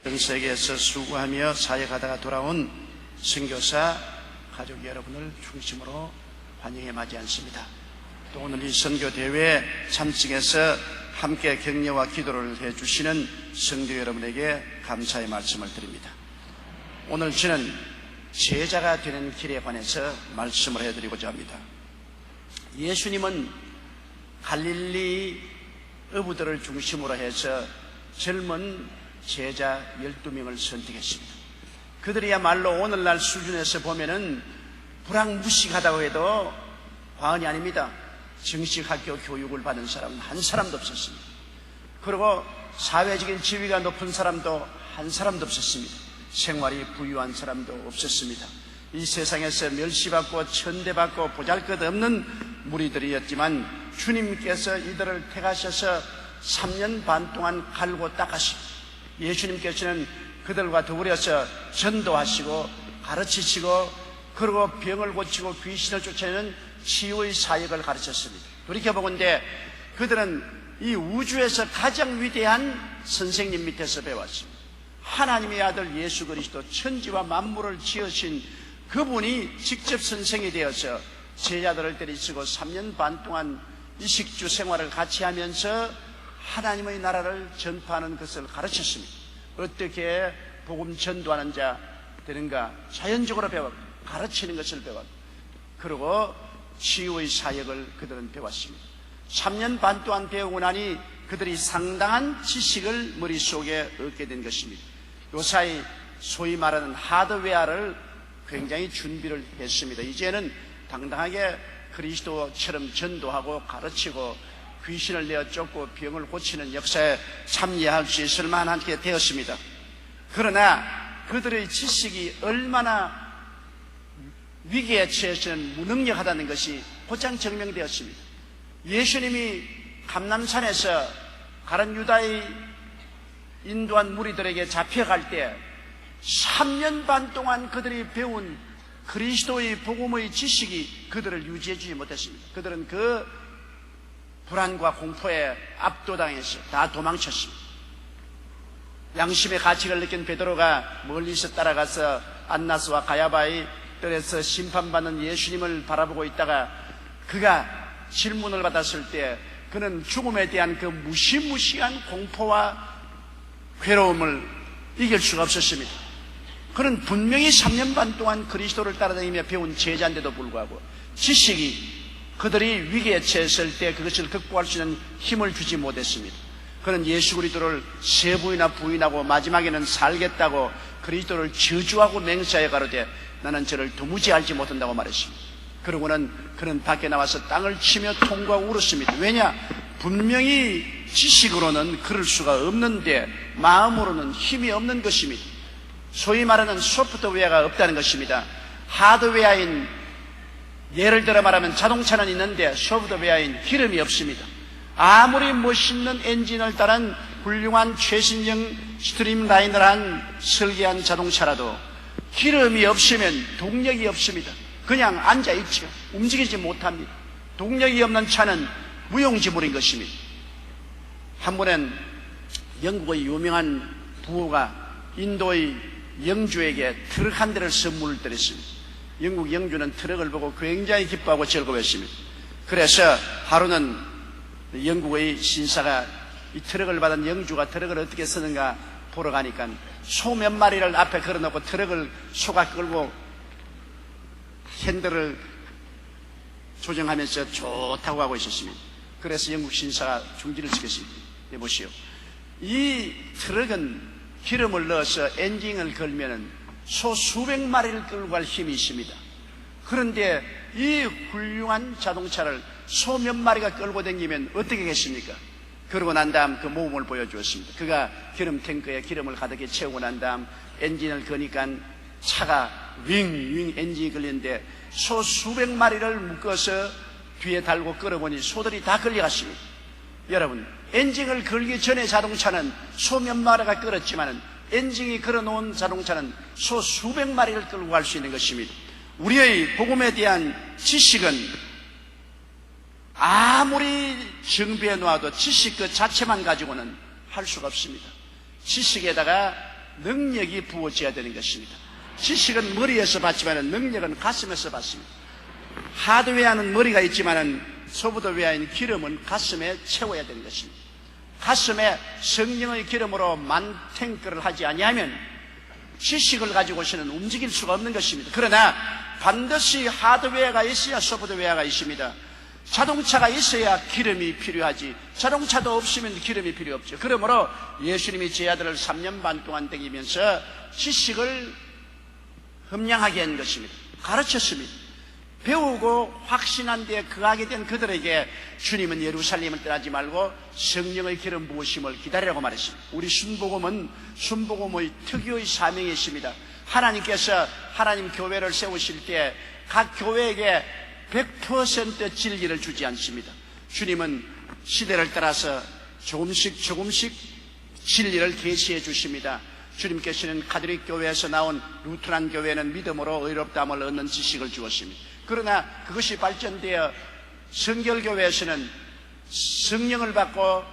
전 세계에서 수고하며 사역하다가 돌아온 선교사 가족 여러분을 중심으로 환영해 맞이 않습니다. 또 오늘 이 선교대회 참석해서 함께 격려와 기도를 해주시는 성도 여러분에게 감사의 말씀을 드립니다. 오늘 저는 제자가 되는 길에 관해서 말씀을 해드리고자 합니다. 예수님은 갈릴리 어부들을 중심으로 해서 젊은 제자 12명을 선택했습니다. 그들이야말로 오늘날 수준에서 보면은 불황무식하다고 해도 과언이 아닙니다. 정식 학교 교육을 받은 사람은 한 사람도 없었습니다. 그리고 사회적인 지위가 높은 사람도 한 사람도 없었습니다. 생활이 부유한 사람도 없었습니다. 이 세상에서 멸시받고 천대받고 보잘것없는 무리들이었지만 주님께서 이들을 택하셔서 3년 반 동안 갈고 닦으시고 예수님께서는 그들과 더불어서 전도하시고 가르치시고 그리고 병을 고치고 귀신을 쫓아내는 치유의 사역을 가르쳤습니다. 돌이켜보건대 그들은 이 우주에서 가장 위대한 선생님 밑에서 배웠습니다. 하나님의 아들 예수 그리스도 천지와 만물을 지으신 그분이 직접 선생이 되어서 제자들을 데리시고 3년 반 동안 이식주 생활을 같이 하면서 하나님의 나라를 전파하는 것을 가르쳤습니다. 어떻게 복음 전도하는 자 되는가 자연적으로 배웠고 가르치는 것을 배웠고 그리고 치유의 사역을 그들은 배웠습니다. 3년 반 동안 배우고 나니 그들이 상당한 지식을 머릿속에 얻게 된 것입니다. 요사이 소위 말하는 하드웨어를 굉장히 준비를 했습니다. 이제는 당당하게 그리스도처럼 전도하고 가르치고 귀신을 내어 쫓고 병을 고치는 역사에 참여할 수 있을 만하게 되었습니다. 그러나 그들의 지식이 얼마나 위기에 처해서는 무능력하다는 것이 곧장 증명되었습니다. 예수님이 감람산에서 가룟 유다의 인도한 무리들에게 잡혀갈 때 3년 반 동안 그들이 배운 그리스도의 복음의 지식이 그들을 유지해 주지 못했습니다. 그들은 그 불안과 공포에 압도당해서 다 도망쳤습니다. 양심의 가책을 느낀 베드로가 멀리서 따라가서 안나스와 가야바의 뜰에서 심판받는 예수님을 바라보고 있다가 그가 질문을 받았을 때 그는 죽음에 대한 그 무시무시한 공포와 괴로움을 이길 수가 없었습니다. 그는 분명히 3년 반 동안 그리스도를 따라다니며 배운 제자인데도 불구하고 지식이 그들이 위기에 처했을 때 그것을 극복할 수 있는 힘을 주지 못했습니다. 그는 예수 그리스도를 3번이나 부인하고 마지막에는 살겠다고 그리스도를 저주하고 맹세하여 가로되 나는 저를 도무지 알지 못한다고 말했습니다. 그러고는 그는 밖에 나와서 땅을 치며 통곡하고 울었습니다. 왜냐? 분명히 지식으로는 그럴 수가 없는데 마음으로는 힘이 없는 것입니다. 소위 말하는 소프트웨어가 없다는 것입니다. 하드웨어인 예를 들어 말하면 자동차는 있는데 소프트웨어인 기름이 없습니다. 아무리 멋있는 엔진을 따른 훌륭한 최신형 스트림라인을 한 설계한 자동차라도 기름이 없으면 동력이 없습니다. 그냥 앉아있죠. 움직이지 못합니다. 동력이 없는 차는 무용지물인 것입니다. 한 번은 영국의 유명한 부호가 인도의 영주에게 트럭 한 대를 선물을 드렸습니다. 영국 영주는 트럭을 보고 굉장히 기뻐하고 즐거워했습니다. 그래서 하루는 영국의 신사가 이 트럭을 받은 영주가 트럭을 어떻게 쓰는가 보러 가니까 소 몇 마리를 앞에 걸어놓고 트럭을 소가 끌고 핸들을 조정하면서 좋다고 하고 있었습니다. 그래서 영국 신사가 중지를 시켰습니다. 보시오. 이 트럭은 기름을 넣어서 엔진을 걸면은 소 수백 마리를 끌고 갈 힘이 있습니다. 그런데 이 훌륭한 자동차를 소 몇 마리가 끌고 다니면 어떻게 겠습니까? 그러고 난 다음 그 모험을 보여주었습니다. 그가 기름 탱크에 기름을 가득히 채우고 난 다음 엔진을 거니까 차가 윙윙 엔진이 걸리는데 소 수백 마리를 묶어서 뒤에 달고 끌어보니 소들이 다 끌려갔습니다. 여러분, 엔진을 걸기 전에 자동차는 소 몇 마리가 끌었지만은 엔진이 걸어놓은 자동차는 소 수백 마리를 끌고 갈 수 있는 것입니다. 우리의 복음에 대한 지식은 아무리 정비해 놓아도 지식 그 자체만 가지고는 할 수가 없습니다. 지식에다가 능력이 부어져야 되는 것입니다. 지식은 머리에서 받지만 능력은 가슴에서 받습니다. 하드웨어는 머리가 있지만 소프트웨어인 기름은 가슴에 채워야 되는 것입니다. 가슴에 성령의 기름으로 만탱크를 하지 아니하면 지식을 가지고서는 움직일 수가 없는 것입니다. 그러나 반드시 하드웨어가 있어야 소프트웨어가 있습니다. 자동차가 있어야 기름이 필요하지, 자동차도 없으면 기름이 필요 없죠. 그러므로 예수님이 제 아들을 3년 반 동안 다니면서 지식을 흠량하게 한 것입니다. 가르쳤습니다. 배우고 확신한 데에 거하게 된 그들에게 주님은 예루살렘을 떠나지 말고 성령의 기름 부으심을 기다리라고 말했습니다. 우리 순복음의 특유의 사명이 있습니다. 하나님께서 하나님 교회를 세우실 때 각 교회에게 100% 진리를 주지 않습니다. 주님은 시대를 따라서 조금씩 진리를 계시해 주십니다. 주님께서는 가톨릭 교회에서 나온 루트란 교회는 믿음으로 의롭다함을 얻는 지식을 주었습니다. 그러나 그것이 발전되어 성결교회에서는 성령을 받고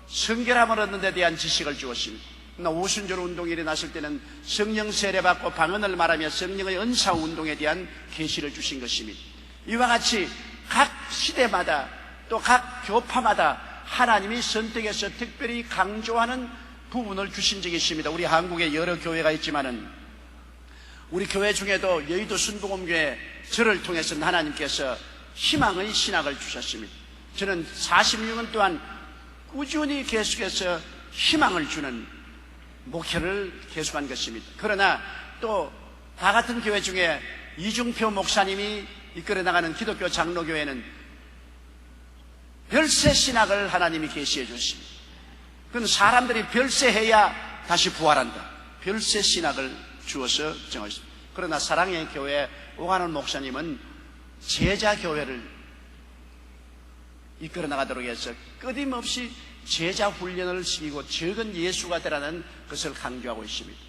성결함을 얻는 데 대한 지식을 주었습니다. 그러나 오순절 운동이 일어났을 때는 성령 세례받고 방언을 말하며 성령의 은사 운동에 대한 계시를 주신 것입니다. 이와 같이 각 시대마다 또 각 교파마다 하나님이 선택해서 특별히 강조하는 부분을 주신 적이 있습니다. 우리 한국에 여러 교회가 있지만은 우리 교회 중에도 여의도 순복음교회 저를 통해서 하나님께서 희망의 신학을 주셨습니다. 저는 46년 동안 꾸준히 계속해서 희망을 주는 목회를 계속한 것입니다. 그러나 또 다 같은 교회 중에 이중표 목사님이 이끌어 나가는 기독교 장로교회는 별세 신학을 하나님이 계시해 주십니다. 그건 사람들이 별세해야 다시 부활한다. 별세 신학을 주어서 정하셨습니다. 그러나 사랑의 교회 오가는 목사님은 제자 교회를 이끌어 나가도록 해서 끊임없이 제자 훈련을 시키고 적은 예수가 되라는 것을 강조하고 있습니다.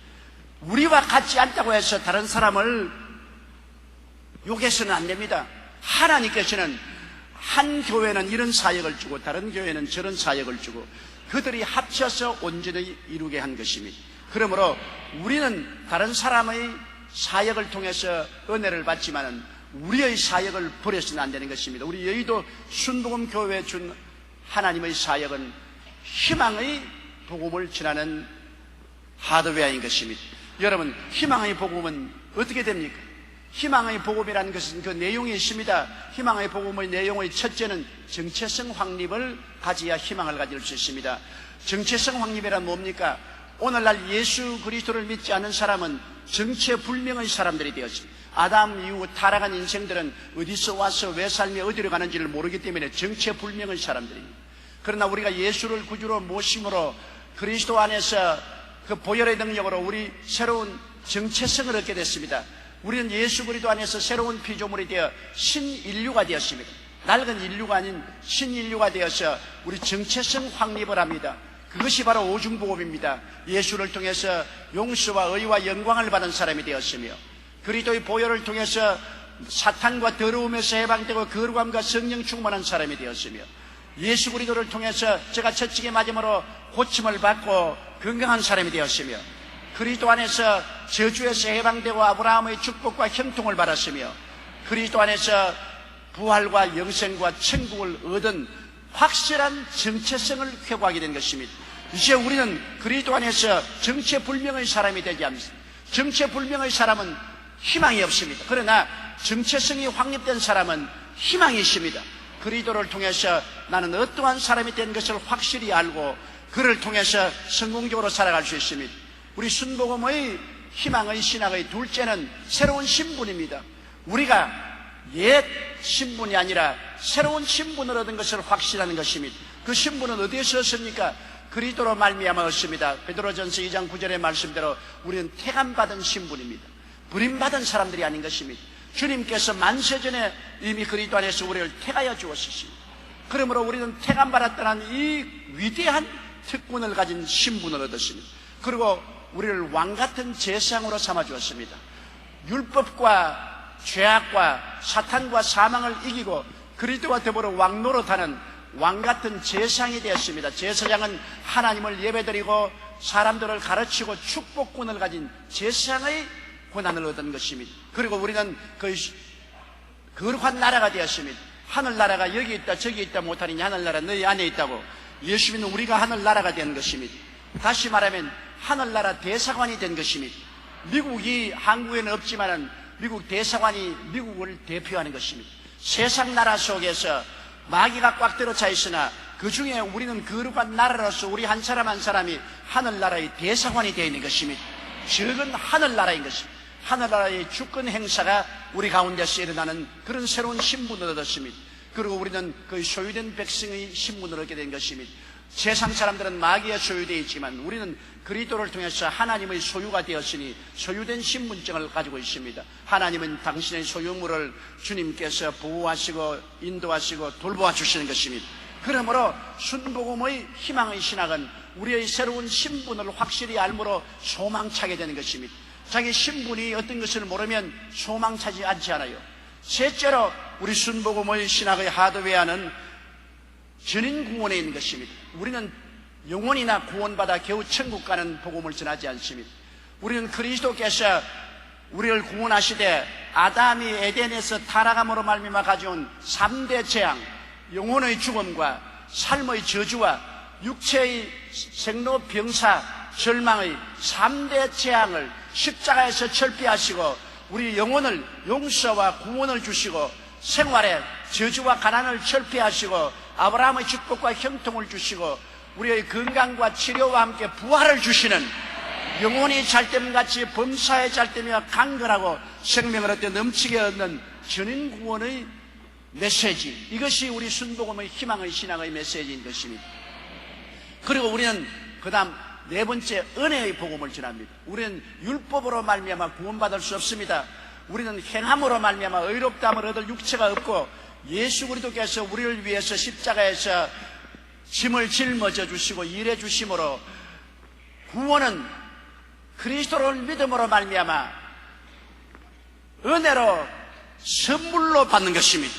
우리와 같지 않다고 해서 다른 사람을 욕해서는 안 됩니다. 하나님께서는 한 교회는 이런 사역을 주고 다른 교회는 저런 사역을 주고 그들이 합쳐서 온전히 이루게 한 것입니다. 그러므로 우리는 다른 사람의 사역을 통해서 은혜를 받지만 우리의 사역을 버려서는 안 되는 것입니다. 우리 여의도 순복음교회에 준 하나님의 사역은 희망의 복음을 전하는 하드웨어인 것입니다. 여러분, 희망의 복음은 어떻게 됩니까? 희망의 복음이라는 것은 그 내용이 있습니다. 희망의 복음의 내용의 첫째는 정체성 확립을 가져야 희망을 가질 수 있습니다. 정체성 확립이란 뭡니까? 오늘날 예수 그리스도를 믿지 않는 사람은 정체불명의 사람들이 되었습니다. 아담 이후 타락한 인생들은 어디서 와서 왜 살며 어디로 가는지를 모르기 때문에 정체불명의 사람들입니다. 그러나 우리가 예수를 구주로 모심으로 그리스도 안에서 그 보혈의 능력으로 우리 새로운 정체성을 얻게 됐습니다. 우리는 예수 그리스도 안에서 새로운 피조물이 되어 신인류가 되었습니다. 낡은 인류가 아닌 신인류가 되어서 우리 정체성 확립을 합니다. 그것이 바로 오중복음입니다. 예수를 통해서 용서와 의와 영광을 받은 사람이 되었으며 그리스도의 보혈을 통해서 사탄과 더러움에서 해방되고 거룩함과 성령 충만한 사람이 되었으며 예수 그리스도를 통해서 제가 채찍에 맞음으로 고침을 받고 건강한 사람이 되었으며 그리스도 안에서 저주에서 해방되고 아브라함의 축복과 형통을 받았으며 그리스도 안에서 부활과 영생과 천국을 얻은 확실한 정체성을 회복하게 된 것입니다. 이제 우리는 그리스도 안에서 정체불명의 사람이 되지 않습니다. 정체불명의 사람은 희망이 없습니다. 그러나 정체성이 확립된 사람은 희망이 있습니다. 그리스도를 통해서 나는 어떠한 사람이 된 것을 확실히 알고 그를 통해서 성공적으로 살아갈 수 있습니다. 우리 순복음의 희망의 신학의 둘째는 새로운 신분입니다. 우리가 옛 신분이 아니라 새로운 신분을 얻은 것을 확신하는 것입니다. 그 신분은 어디에서 얻습니까? 그리스도로 말미암아 얻습니다. 베드로전서 2장 9절의 말씀대로 우리는 택함받은 신분입니다. 부림받은 사람들이 아닌 것입니다. 주님께서 만세전에 이미 그리스도 안에서 우리를 택하여 주었습니다. 그러므로 우리는 택함받았다는 이 위대한 특권을 가진 신분을 얻었습니다. 그리고 우리를 왕같은 제사장으로 삼아주었습니다. 율법과 죄악과 사탄과 사망을 이기고 그리스도와 더불어 왕노릇하는 왕같은 제사장이 되었습니다. 제사장은 하나님을 예배드리고 사람들을 가르치고 축복권을 가진 제사장의 권한을 얻은 것입니다. 그리고 우리는 거룩한 나라가 되었습니다. 하늘나라가 여기 있다 저기 있다 못하니 하늘나라 너희 안에 있다고 예수 믿는 우리가 하늘나라가 된 것입니다. 다시 말하면 하늘나라 대사관이 된 것입니다. 미국이 한국에는 없지만 미국 대사관이 미국을 대표하는 것입니다. 세상 나라 속에서 마귀가 꽉 들어차 있으나 그 중에 우리는 거룩한 나라로서 우리 한 사람 한 사람이 하늘나라의 대사관이 되어 있는 것입니다. 적은 하늘나라인 것입니다. 하늘나라의 주권 행사가 우리 가운데서 일어나는 그런 새로운 신분을 얻었습니다. 그리고 우리는 그 소유된 백성의 신분을 얻게 된 것입니다. 세상 사람들은 마귀에 소유되어 있지만 우리는 그리스도를 통해서 하나님의 소유가 되었으니 소유된 신분증을 가지고 있습니다. 하나님은 당신의 소유물을 주님께서 보호하시고 인도하시고 돌보아 주시는 것입니다. 그러므로 순복음의 희망의 신학은 우리의 새로운 신분을 확실히 알므로 소망차게 되는 것입니다. 자기 신분이 어떤 것을 모르면 소망차지 않지 않아요. 셋째로 우리 순복음의 신학의 하드웨어는 전인구원에 있는 것입니다. 우리는 영혼이나 구원받아 겨우 천국 가는 복음을 전하지 않습니다. 우리는 그리스도께서 우리를 구원하시되 아담이 에덴에서 타락함으로 말미암아 가져온 3대 재앙, 영혼의 죽음과 삶의 저주와 육체의 생로병사 절망의 3대 재앙을 십자가에서 철폐하시고 우리 영혼을 용서와 구원을 주시고 생활에 저주와 가난을 철폐하시고 아브라함의 축복과 형통을 주시고 우리의 건강과 치료와 함께 부활을 주시는 영혼이 잘됨같이 범사에 잘되며 강건하고 생명을 얻되 넘치게 얻는 전인구원의 메시지, 이것이 우리 순복음의 희망의 신앙의 메시지인 것입니다. 그리고 우리는 그 다음 네 번째 은혜의 복음을 전합니다. 우리는 율법으로 말미암아 구원받을 수 없습니다. 우리는 행함으로 말미암아 의롭다함을 얻을 육체가 없고 예수 그리스도께서 우리를 위해서 십자가에서 짐을 짊어져 주시고 일해 주심으로 구원은 그리스도를 믿음으로 말미암아 은혜로 선물로 받는 것입니다.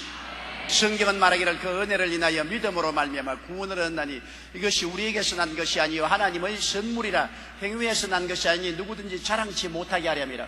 성경은 말하기를 그 은혜를 인하여 믿음으로 말미암아 구원을 얻나니 이것이 우리에게서 난 것이 아니요 하나님의 선물이라. 행위에서 난 것이 아니니 누구든지 자랑치 못하게 하렴이라.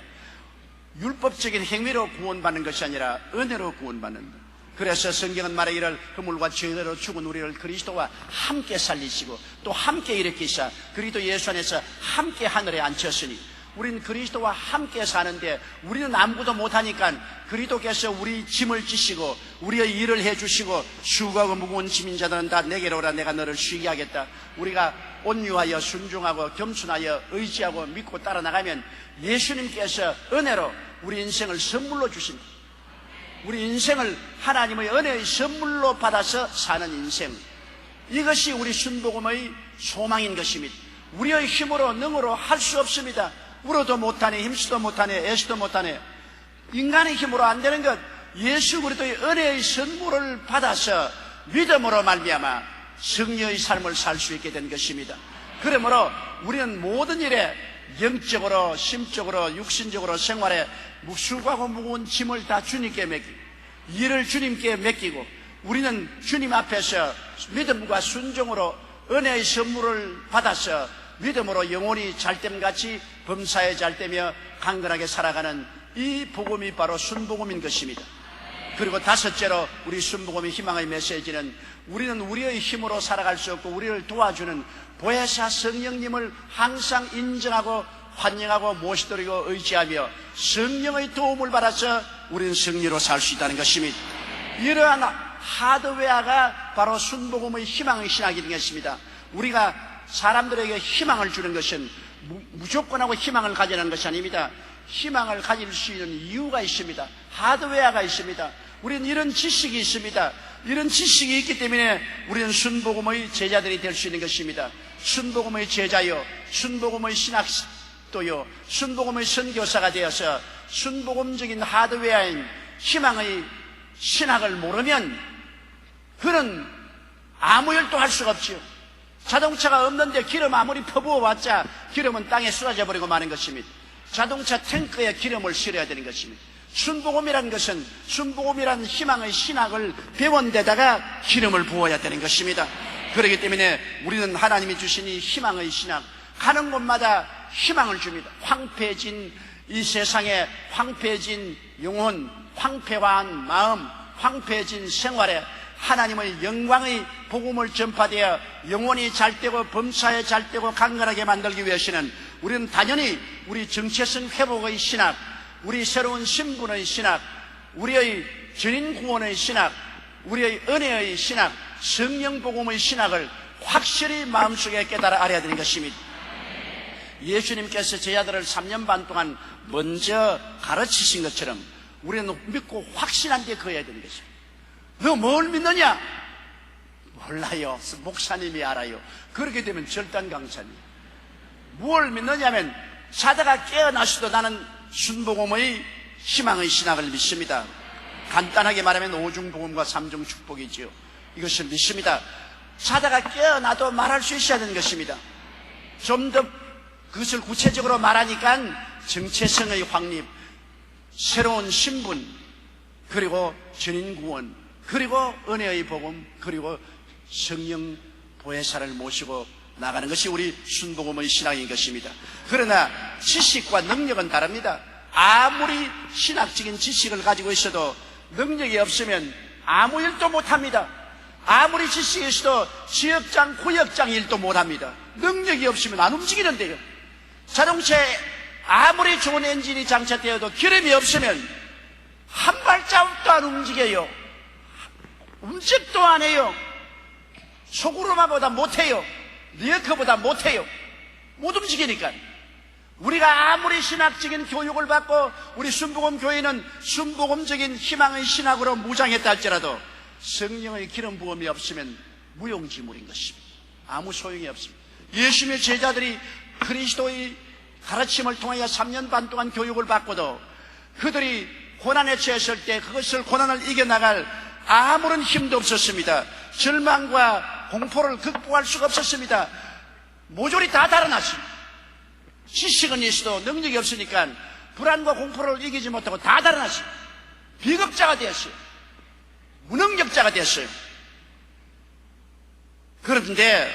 율법적인 행위로 구원받는 것이 아니라 은혜로 구원받는다. 그래서 성경은 말하기를 그물과 죄로 죽은 우리를 그리스도와 함께 살리시고 또 함께 일으키사 그리스도 예수 안에서 함께 하늘에 앉혔으니 우리는 그리스도와 함께 사는데 우리는 아무것도 못하니까 그리스도께서 우리 짐을 지시고 우리의 일을 해주시고 수고하고 무거운 짐인 자들은 다 내게로 오라 내가 너를 쉬게 하겠다. 우리가 온유하여 순종하고 겸손하여 의지하고 믿고 따라 나가면 예수님께서 은혜로 우리 인생을 선물로 주십니다. 우리 인생을 하나님의 은혜의 선물로 받아서 사는 인생, 이것이 우리 순복음의 소망인 것입니다. 우리의 힘으로 능으로 할 수 없습니다. 울어도 못하네, 힘쓰도 못하네, 애쓰도 못하네. 인간의 힘으로 안 되는 것, 예수 그리스도의 은혜의 선물을 받아서 믿음으로 말미암아 승리의 삶을 살 수 있게 된 것입니다. 그러므로 우리는 모든 일에 영적으로, 심적으로, 육신적으로 생활에 수고하고 무거운 짐을 다 주님께 맡기고 일을 주님께 맡기고 우리는 주님 앞에서 믿음과 순종으로 은혜의 선물을 받아서 믿음으로 영혼이 잘됨같이 범사에 잘되며 강건하게 살아가는 이 복음이 바로 순복음인 것입니다. 그리고 다섯째로 우리 순복음의 희망의 메시지는 우리는 우리의 힘으로 살아갈 수 없고 우리를 도와주는 보혜사 성령님을 항상 인정하고 환영하고 모시도록 의지하며 성령의 도움을 받아서 우리는 승리로 살 수 있다는 것입니다. 이러한 하드웨어가 바로 순복음의 희망의 신학이 되겠습니다. 우리가 사람들에게 희망을 주는 것은 무조건하고 희망을 가지는 것이 아닙니다. 희망을 가질 수 있는 이유가 있습니다. 하드웨어가 있습니다. 우리는 이런 지식이 있습니다. 이런 지식이 있기 때문에 우리는 순복음의 제자들이 될 수 있는 것입니다. 순복음의 제자요, 순복음의 신학도요, 순복음의 선교사가 되어서 순복음적인 하드웨어인 희망의 신학을 모르면 그는 아무 일도 할 수가 없지요. 자동차가 없는데 기름 아무리 퍼부어봤자 기름은 땅에 쏟아져 버리고 마는 것입니다. 자동차 탱크에 기름을 실어야 되는 것입니다. 순복음이란 것은 순복음이란 희망의 신학을 배운 데다가 기름을 부어야 되는 것입니다. 그렇기 때문에 우리는 하나님이 주신 이 희망의 신학, 가는 곳마다 희망을 줍니다. 황폐해진 이 세상에 황폐해진 영혼, 황폐화한 마음, 황폐해진 생활에 하나님의 영광의 복음을 전파되어 영혼이 잘되고 범사에 잘되고 강건하게 만들기 위해서는 우리는 당연히 우리 정체성 회복의 신학, 우리 새로운 신분의 신학, 우리의 전인 구원의 신학, 우리의 은혜의 신학, 성령 복음의 신학을 확실히 마음속에 깨달아 알아야 되는 것입니다. 예수님께서 제자들을 3년 반 동안 먼저 가르치신 것처럼 우리는 믿고 확신한 데 거해야 되는 것입니다. 너 뭘 믿느냐? 몰라요. 목사님이 알아요. 그렇게 되면 절단강산이에요. 뭘 믿느냐면 자다가 깨어나서도 나는 순복음의 희망의 신학을 믿습니다. 간단하게 말하면 오중복음과 삼중축복이지요. 이것을 믿습니다. 자다가 깨어나도 말할 수 있어야 되는 것입니다. 좀 더 그것을 구체적으로 말하니까 정체성의 확립, 새로운 신분, 그리고 전인구원, 그리고 은혜의 복음, 그리고 성령 보혜사를 모시고 나가는 것이 우리 순복음의 신앙인 것입니다. 그러나 지식과 능력은 다릅니다. 아무리 신학적인 지식을 가지고 있어도 능력이 없으면 아무 일도 못합니다. 아무리 지식이 있어도 지역장, 구역장 일도 못합니다. 능력이 없으면 안 움직이는데요. 자동차에 아무리 좋은 엔진이 장착되어도 기름이 없으면 한 발자국도 안 움직여요. 움직도 안 해요. 소구로마보다 못해요. 리어커보다 못해요. 못 움직이니까. 우리가 아무리 신학적인 교육을 받고 우리 순복음 교회는 순복음적인 희망의 신학으로 무장했다 할지라도 성령의 기름 부음이 없으면 무용지물인 것입니다. 아무 소용이 없습니다. 예수님의 제자들이 그리스도의 가르침을 통하여 3년 반 동안 교육을 받고도 그들이 고난에 처했을 때 그것을 고난을 이겨나갈 아무런 힘도 없었습니다. 절망과 공포를 극복할 수가 없었습니다. 모조리 다 달아났습니다. 지식은 있어도 능력이 없으니까 불안과 공포를 이기지 못하고 다 달아났습니다. 비겁자가 되었어요. 무능력자가 되었어요. 그런데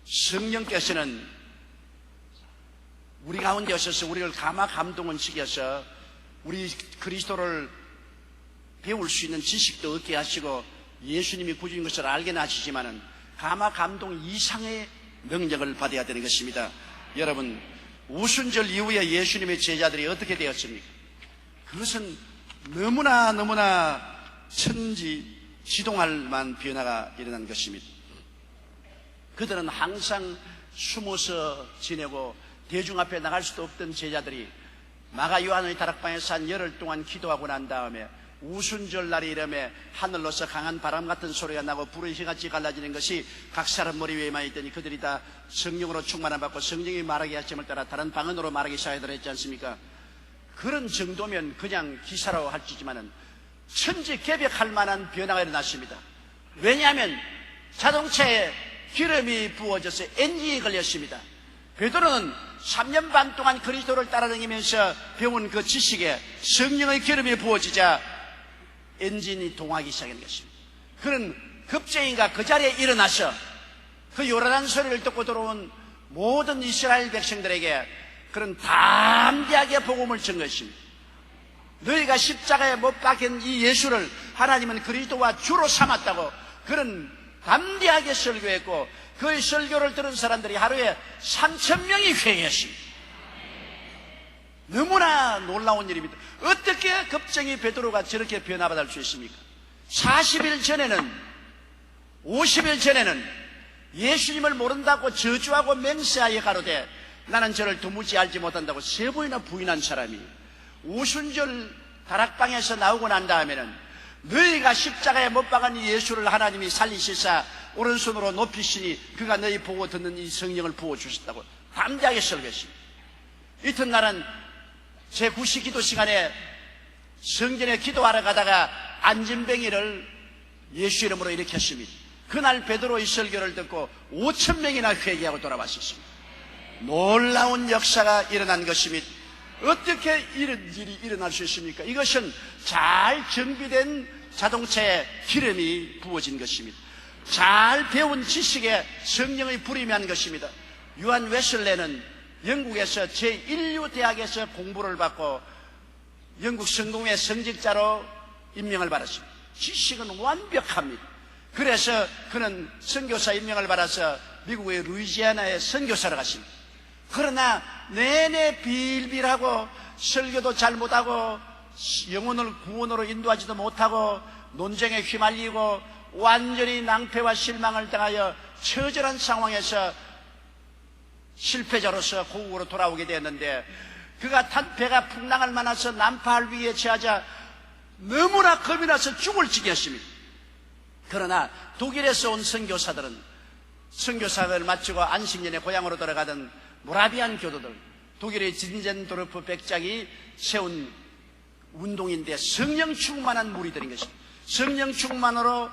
성령께서는 우리 가운데 오셔서 우리를 감화 감동을 시켜서 우리 그리스도를 배울 수 있는 지식도 얻게 하시고 예수님이 구주인 것을 알게는 하시지만은 감화 감동 이상의 능력을 받아야 되는 것입니다. 여러분, 우순절 이후에 예수님의 제자들이 어떻게 되었습니까? 그것은 너무나 천지지동할 만한 변화가 일어난 것입니다. 그들은 항상 숨어서 지내고 대중 앞에 나갈 수도 없던 제자들이 마가 요한의 다락방에서 한 열흘 동안 기도하고 난 다음에 우순절 날이 이름에 하늘로서 강한 바람 같은 소리가 나고 불의 휘같이 갈라지는 것이 각 사람 머리 위에만 있더니 그들이 다 성령으로 충만함 받고 성령이 말하게 하심을 따라 다른 방언으로 말하기 시작하더라 했지 않습니까? 그런 정도면 그냥 기사로 할지지만은 천지개벽할 만한 변화가 일어났습니다. 왜냐하면 자동차에 기름이 부어져서 엔진이 걸렸습니다. 베드로는 3년 반 동안 그리스도를 따라다니면서 배운 그 지식에 성령의 기름이 부어지자 엔진이 동하기 시작한 것입니다. 그는 급쟁이가 그 자리에 일어나서 그 요란한 소리를 듣고 들어온 모든 이스라엘 백성들에게 그런 담대하게 복음을 전 것입니다. 너희가 십자가에 못 박힌 이 예수를 하나님은 그리스도와 주로 삼았다고 그런 담대하게 설교했고 그의 설교를 들은 사람들이 하루에 3,000명이 회개했습니다. 너무나 놀라운 일입니다. 어떻게 급쟁이 베드로가 저렇게 변화받을 수 있습니까? 40일 전에는 50일 전에는 예수님을 모른다고 저주하고 맹세하여 가로되 나는 저를 도무지 알지 못한다고 3번이나 부인한 사람이 우순절 다락방에서 나오고 난 다음에는 너희가 십자가에 못 박은 이 예수를 하나님이 살리시사 오른손으로 높이시니 그가 너희 보고 듣는 이 성령을 부어주셨다고 담대하게 설교했습니다. 이튿날은 제9시 기도 시간에 성전에 기도하러 가다가 안진뱅이를 예수 이름으로 일으켰습니다. 그날 베드로의 설교를 듣고 5,000명이나 회개하고 돌아왔었습니다. 놀라운 역사가 일어난 것입니다. 어떻게 이런 일이 일어날 수 있습니까? 이것은 잘 정비된 자동차에 기름이 부어진 것입니다. 잘 배운 지식에 성령의 불이 임한 것입니다. 요한 웨슬레는 영국에서 제1류 대학에서 공부를 받고 영국 성공회 성직자로 임명을 받았습니다. 지식은 완벽합니다. 그래서 그는 선교사 임명을 받아서 미국의 루이지애나에 선교사로 갔습니다. 그러나 내내 빌빌하고 설교도 잘 못하고 영혼을 구원으로 인도하지도 못하고 논쟁에 휘말리고 완전히 낭패와 실망을 당하여 처절한 상황에서 실패자로서 고국으로 돌아오게 되었는데, 그가 탄 배가 풍랑을 만나서 난파할 위기에 처하자 너무나 겁이 나서 죽을 지경이었습니다. 그러나 독일에서 온 선교사들은 선교사를 마치고 안식년에 고향으로 돌아가던 모라비안 교도들, 독일의 진젠도르프 백작이 세운 운동인데 성령 충만한 무리들인 것입니다. 성령 충만으로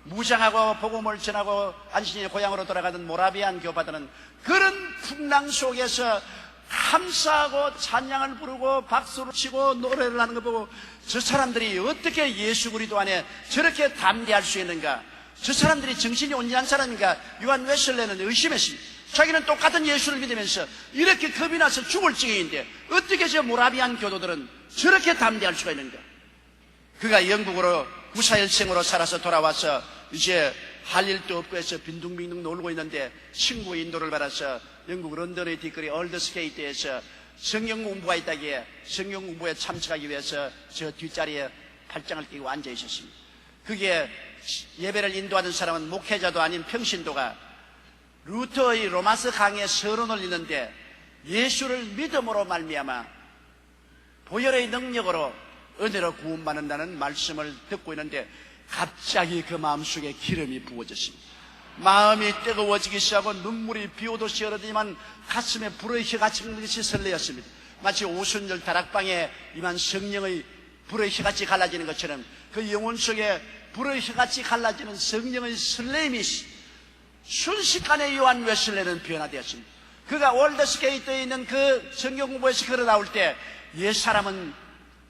무장하고 복음을 전하고 안식년에 고향으로 돌아가던 모라비안 교파들은 그런 풍랑 속에서 감사하고 찬양을 부르고 박수를 치고 노래를 하는 거 보고, 저 사람들이 어떻게 예수 그리스도 안에 저렇게 담대할 수 있는가? 저 사람들이 정신이 온전한 사람인가? 요한 웨슬레는 의심했습니다. 자기는 똑같은 예수를 믿으면서 이렇게 겁이 나서 죽을 지경인데 어떻게 저 모라비안 교도들은 저렇게 담대할 수가 있는가? 그가 영국으로 무사일생으로 살아서 돌아와서 이제 할 일도 없고 해서 빈둥빈둥 놀고 있는데 친구의 인도를 받아서 영국 런던의 뒷거리 얼더스케이트에서 성경 공부가 있다기에 성경 공부에 참석하기 위해서 저 뒷자리에 팔짱을 끼고 앉아 있었습니다. 그게 예배를 인도하는 사람은 목회자도 아닌 평신도가 루터의 로마서 강의 서론을 읽는데 예수를 믿음으로 말미암아 보혈의 능력으로 은혜로 구원받는다는 말씀을 듣고 있는데 갑자기 그 마음속에 기름이 부어졌습니다. 마음이 뜨거워지기 시작하고 눈물이 비오듯이 흐르더니만 가슴에 불의 혀 같은 것이 설레었습니다. 마치 오순절 다락방에 임한 성령의 불의 혀같이 갈라지는 것처럼 그 영혼 속에 불의 혀같이 갈라지는 성령의 설렘이 순식간에 요한 웨슬레는 변화되었습니다. 그가 올더스게이트에 있는 그 성경 공부에서 걸어 나올 때 옛사람은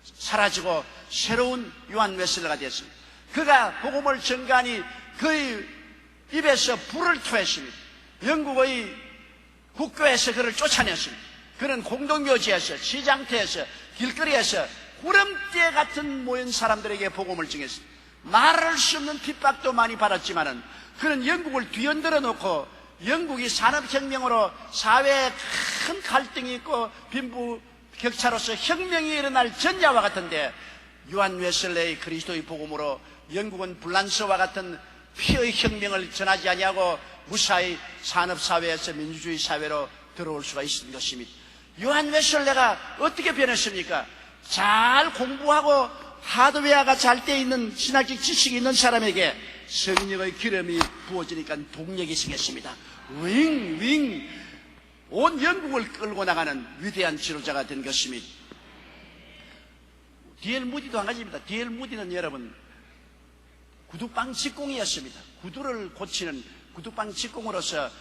사라지고 새로운 요한 웨슬레가 되었습니다. 그가 복음을 전가하니 그의 입에서 불을 토했습니다. 영국의 국교에서 그를 쫓아냈습니다. 그는 공동묘지에서, 시장터에서, 길거리에서 구름대 같은 모인 사람들에게 복음을 전했습니다. 말할 수 없는 핍박도 많이 받았지만은 그는 영국을 뒤흔들어 놓고 영국이 산업혁명으로 사회에 큰 갈등이 있고 빈부격차로서 혁명이 일어날 전야와 같은데 요한 웨슬레의 그리스도의 복음으로 영국은 불란서와 같은 피의 혁명을 전하지 아니하고 무사히 산업사회에서 민주주의 사회로 들어올 수가 있는 것입니다. 요한 웨슬레가 어떻게 변했습니까? 잘 공부하고 하드웨어가 잘 돼 있는 신학적 지식이 있는 사람에게 성령의 기름이 부어지니까 동력이 생겼습니다. 윙 온 영국을 끌고 나가는 위대한 지도자가 된 것입니다. D.L. 무디도 한 가지입니다. D.L. 무디는 여러분 구두방 직공이었습니다. 구두를 고치는 구두방 직공으로서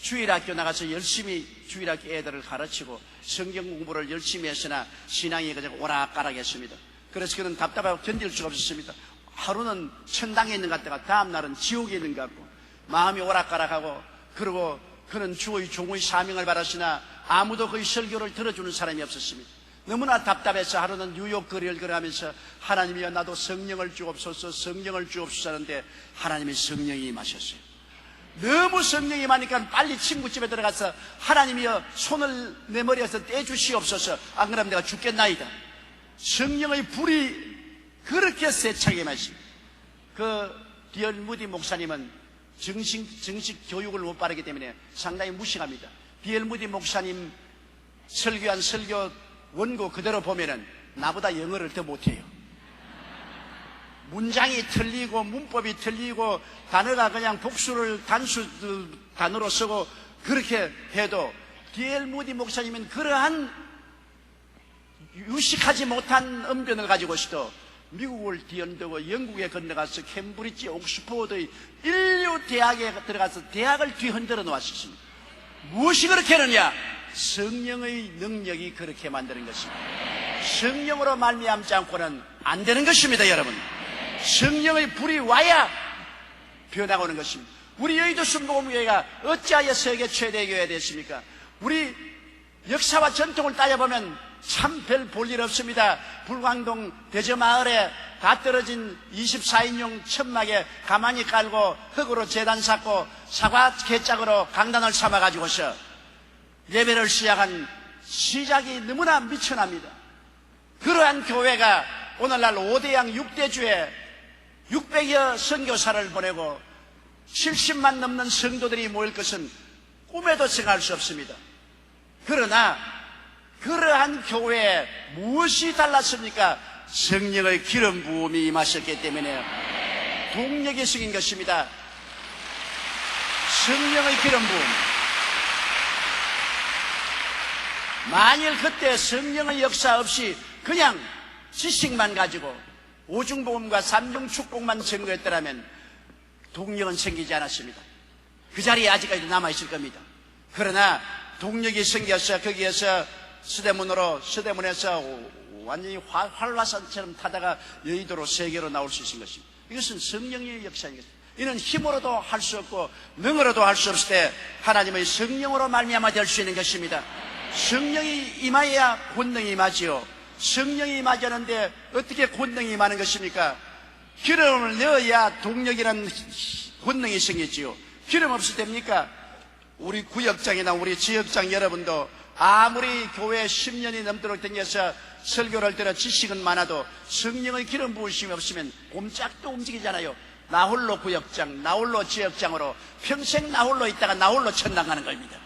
주일학교 나가서 열심히 주일학교 애들을 가르치고 성경 공부를 열심히 했으나 신앙이 그냥 오락가락했습니다. 그래서 그는 답답하고 견딜 수가 없었습니다. 하루는 천당에 있는 것 같다가 다음 날은 지옥에 있는 것 같고 마음이 오락가락하고, 그리고 그는 주의 종의 사명을 받았으나 아무도 그의 설교를 들어주는 사람이 없었습니다. 너무나 답답해서 하루는 뉴욕 거리를 걸어가면서 하나님이여 나도 성령을 주옵소서, 성령을 주옵소서 하는데 하나님이 성령이 임하셨어요. 너무 성령이 임하니까 빨리 친구집에 들어가서 하나님이여 손을 내 머리에서 떼주시옵소서, 안 그러면 내가 죽겠나이다. 성령의 불이 그렇게 세차게 임하십니다. 그 D.L. 무디 목사님은 정식 교육을 못 받았기 때문에 상당히 무식합니다. D.L. 무디 목사님 설교한 설교 원고 그대로 보면은 나보다 영어를 더 못해요. 문장이 틀리고 문법이 틀리고 단어가 그냥 복수를 단수 단어로 쓰고 그렇게 해도 D.L. 무디 목사님은 그러한 유식하지 못한 언변을 가지고 있어도 미국을 뒤흔들고 영국에 건너가서 캠브리지, 옥스포드의 인류 대학에 들어가서 대학을 뒤흔들어 놓았습니다. 무엇이 그렇게 하느냐? 성령의 능력이 그렇게 만드는 것입니다. 성령으로 말미암지 않고는 안 되는 것입니다. 여러분, 성령의 불이 와야 변화가 오는 것입니다. 우리 여의도 순복음교회가 어찌하여 세계 최대 교회가 됐습니까? 우리 역사와 전통을 따져보면 참 별 볼 일 없습니다. 불광동 대저마을에 다 떨어진 24인용 천막에 가만히 깔고 흙으로 제단 쌓고 사과 개짝으로 강단을 삼아가지고서 예배를 시작한 시작이 너무나 미천합니다. 그러한 교회가 오늘날 5대양 6대주에 600여 선교사를 보내고 70만 넘는 성도들이 모일 것은 꿈에도 생각할 수 없습니다. 그러나 그러한 교회에 무엇이 달랐습니까? 성령의 기름 부음이 임하셨기 때문에 동력이 생긴 것입니다. 성령의 기름 부음. 만일 그때 성령의 역사 없이 그냥 지식만 가지고 오중복음과 삼중축복만 증거했더라면 동력은 생기지 않았습니다. 그 자리에 아직까지도 남아있을 겁니다. 그러나 동력이 생겨서 거기에서 서대문에서 완전히 활화산처럼 타다가 여의도로 세계로 나올 수 있는 것입니다. 이것은 성령의 역사인 것입니다. 이는 힘으로도 할 수 없고 능으로도 할 수 없을 때 하나님의 성령으로 말미암아 될 수 있는 것입니다. 성령이 임하여야 권능이 임하지요. 성령이 임하자는데 어떻게 권능이 임하는 것입니까? 기름을 넣어야 동력이라는 권능이 생기지요. 기름 없을 때입니까? 우리 구역장이나 우리 지역장 여러분도 아무리 교회 10년이 넘도록 다녀서 설교를 들어 지식은 많아도 성령의 기름 부으심이 없으면 꼼짝도 움직이잖아요. 나홀로 구역장, 나홀로 지역장으로 평생 나홀로 있다가 나홀로 천당 가는 겁니다.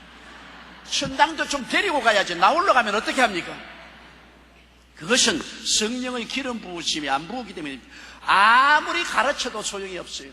천당도 좀 데리고 가야지. 나홀로 가면 어떻게 합니까? 그것은 성령의 기름 부으심이 안 부으기 때문에 아무리 가르쳐도 소용이 없어요.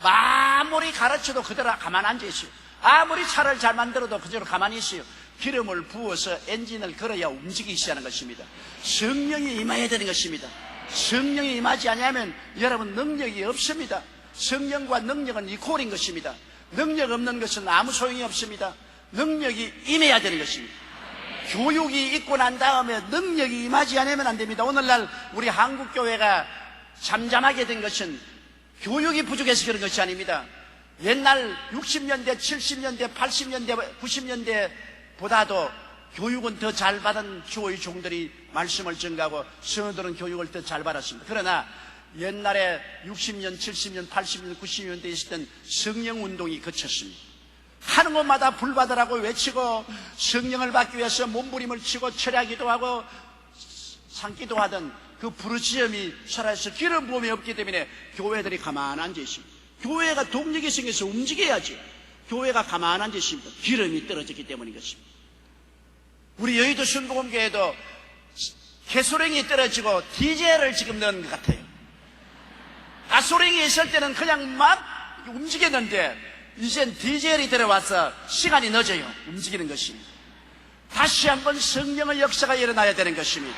아무리 가르쳐도 그대로 가만 앉아 있어요. 아무리 차를 잘 만들어도 그대로 가만히 있어요. 기름을 부어서 엔진을 걸어야 움직이기 시작하는 것입니다. 성령이 임해야 되는 것입니다. 성령이 임하지 않으면 여러분 능력이 없습니다. 성령과 능력은 이퀄인 것입니다. 능력 없는 것은 아무 소용이 없습니다. 능력이 임해야 되는 것입니다. 교육이 있고 난 다음에 능력이 임하지 않으면 안 됩니다. 오늘날 우리 한국교회가 잠잠하게 된 것은 교육이 부족해서 그런 것이 아닙니다. 옛날 60년대, 70년대, 80년대, 90년대보다도 교육은 더 잘 받은 주의 종들이 말씀을 증가하고 성도들은 교육을 더 잘 받았습니다. 그러나 옛날에 60년, 70년, 80년, 90년대에 있었던 성령운동이 거쳤습니다. 하는 곳마다 불받으라고 외치고 성령을 받기 위해서 몸부림을 치고 철야기도 하고 상기도 하던 그 부르짖음이 살아서 기름 부음이 없기 때문에 교회들이 가만히 앉아 있습니다. 교회가 동력이 생겨서 움직여야지. 교회가 가만히 앉아 있습니다. 기름이 떨어졌기 때문인 것입니다. 우리 여의도 순복음교회도 개소랭이 떨어지고 디젤을 지금 넣은 것 같아요. 가소랭이 있을 때는 그냥 막 움직였는데 이젠 디젤이 들어와서 시간이 늦어요. 움직이는 것입니다. 다시 한번 성령의 역사가 일어나야 되는 것입니다.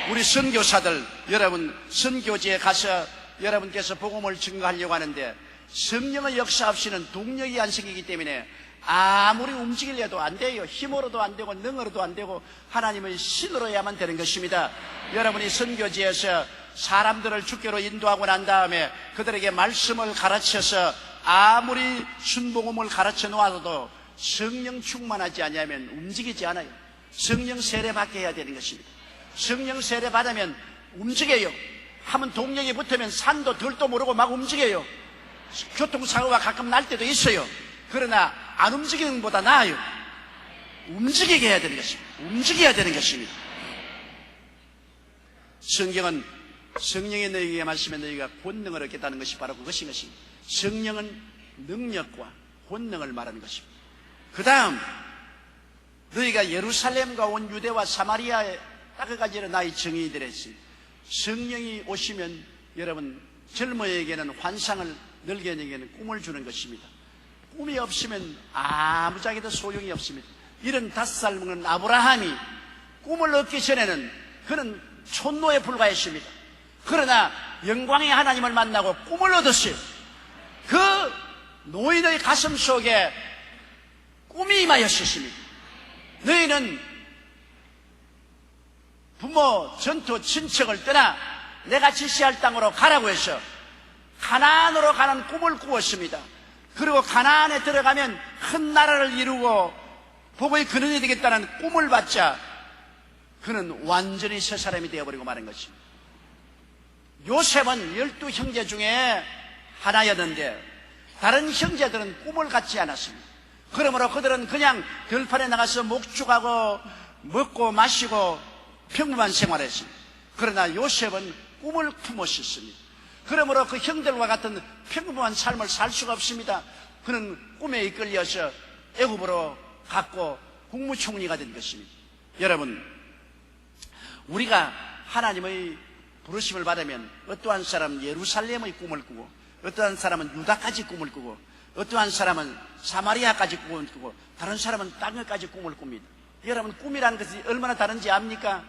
우리 선교사들, 여러분 선교지에 가서 여러분께서 복음을 증거하려고 하는데 성령의 역사 없이는 동력이 안 생기기 때문에 아무리 움직이려도 안 돼요. 힘으로도 안 되고 능으로도 안 되고 하나님의 신으로야만 되는 것입니다. 여러분이 선교지에서 사람들을 주께로 인도하고 난 다음에 그들에게 말씀을 가르쳐서 아무리 순복음을 가르쳐 놓아도 성령 충만하지 않으면 움직이지 않아요. 성령 세례 받게 해야 되는 것입니다. 성령 세례 받으면 움직여요. 하면 동력이 붙으면 산도 들도 모르고 막 움직여요. 교통사고가 가끔 날 때도 있어요. 그러나 안 움직이는 것보다 나아요. 움직이게 해야 되는 것입니다. 움직여야 되는 것입니다. 성경은 성령의 너희에게 말씀에 너희가 권능을 얻겠다는 것이 바로 그것인 것입니다. 성령은 능력과 권능을 말하는 것입니다. 그 다음 너희가 예루살렘과 온 유대와 사마리아에 따그가지로 나의 증인이 되랬습니다. 성령이 오시면 여러분 젊어에게는 환상을, 늙은에게는 꿈을 주는 것입니다. 꿈이 없으면 아무짝에도 소용이 없습니다. 75살 먹는 아브라함이 꿈을 얻기 전에는 그는 촌노에 불과했습니다. 그러나 영광의 하나님을 만나고 꿈을 얻었어요. 그 노인의 가슴 속에 꿈이 임하였습니다. 너희는 부모, 전투, 친척을 떠나 내가 지시할 땅으로 가라고 해서 가나안으로 가는 꿈을 꾸었습니다. 그리고 가나안에 들어가면 큰 나라를 이루고 복의 근원이 되겠다는 꿈을 받자 그는 완전히 새 사람이 되어버리고 마는 것입니다. 요셉은 12형제 중에 하나였는데 다른 형제들은 꿈을 갖지 않았습니다. 그러므로 그들은 그냥 들판에 나가서 목축하고 먹고 마시고 평범한 생활했습니다. 그러나 요셉은 꿈을 품었습니다. 그러므로 그 형들과 같은 평범한 삶을 살 수가 없습니다. 그는 꿈에 이끌려서 애굽으로 갔고 국무총리가 된 것입니다. 여러분, 우리가 하나님의 부르심을 받으면 어떠한 사람은 예루살렘의 꿈을 꾸고 어떠한 사람은 유다까지 꿈을 꾸고 어떠한 사람은 사마리아까지 꿈을 꾸고 다른 사람은 땅에까지 꿈을 꿉니다. 여러분, 꿈이라는 것이 얼마나 다른지 압니까?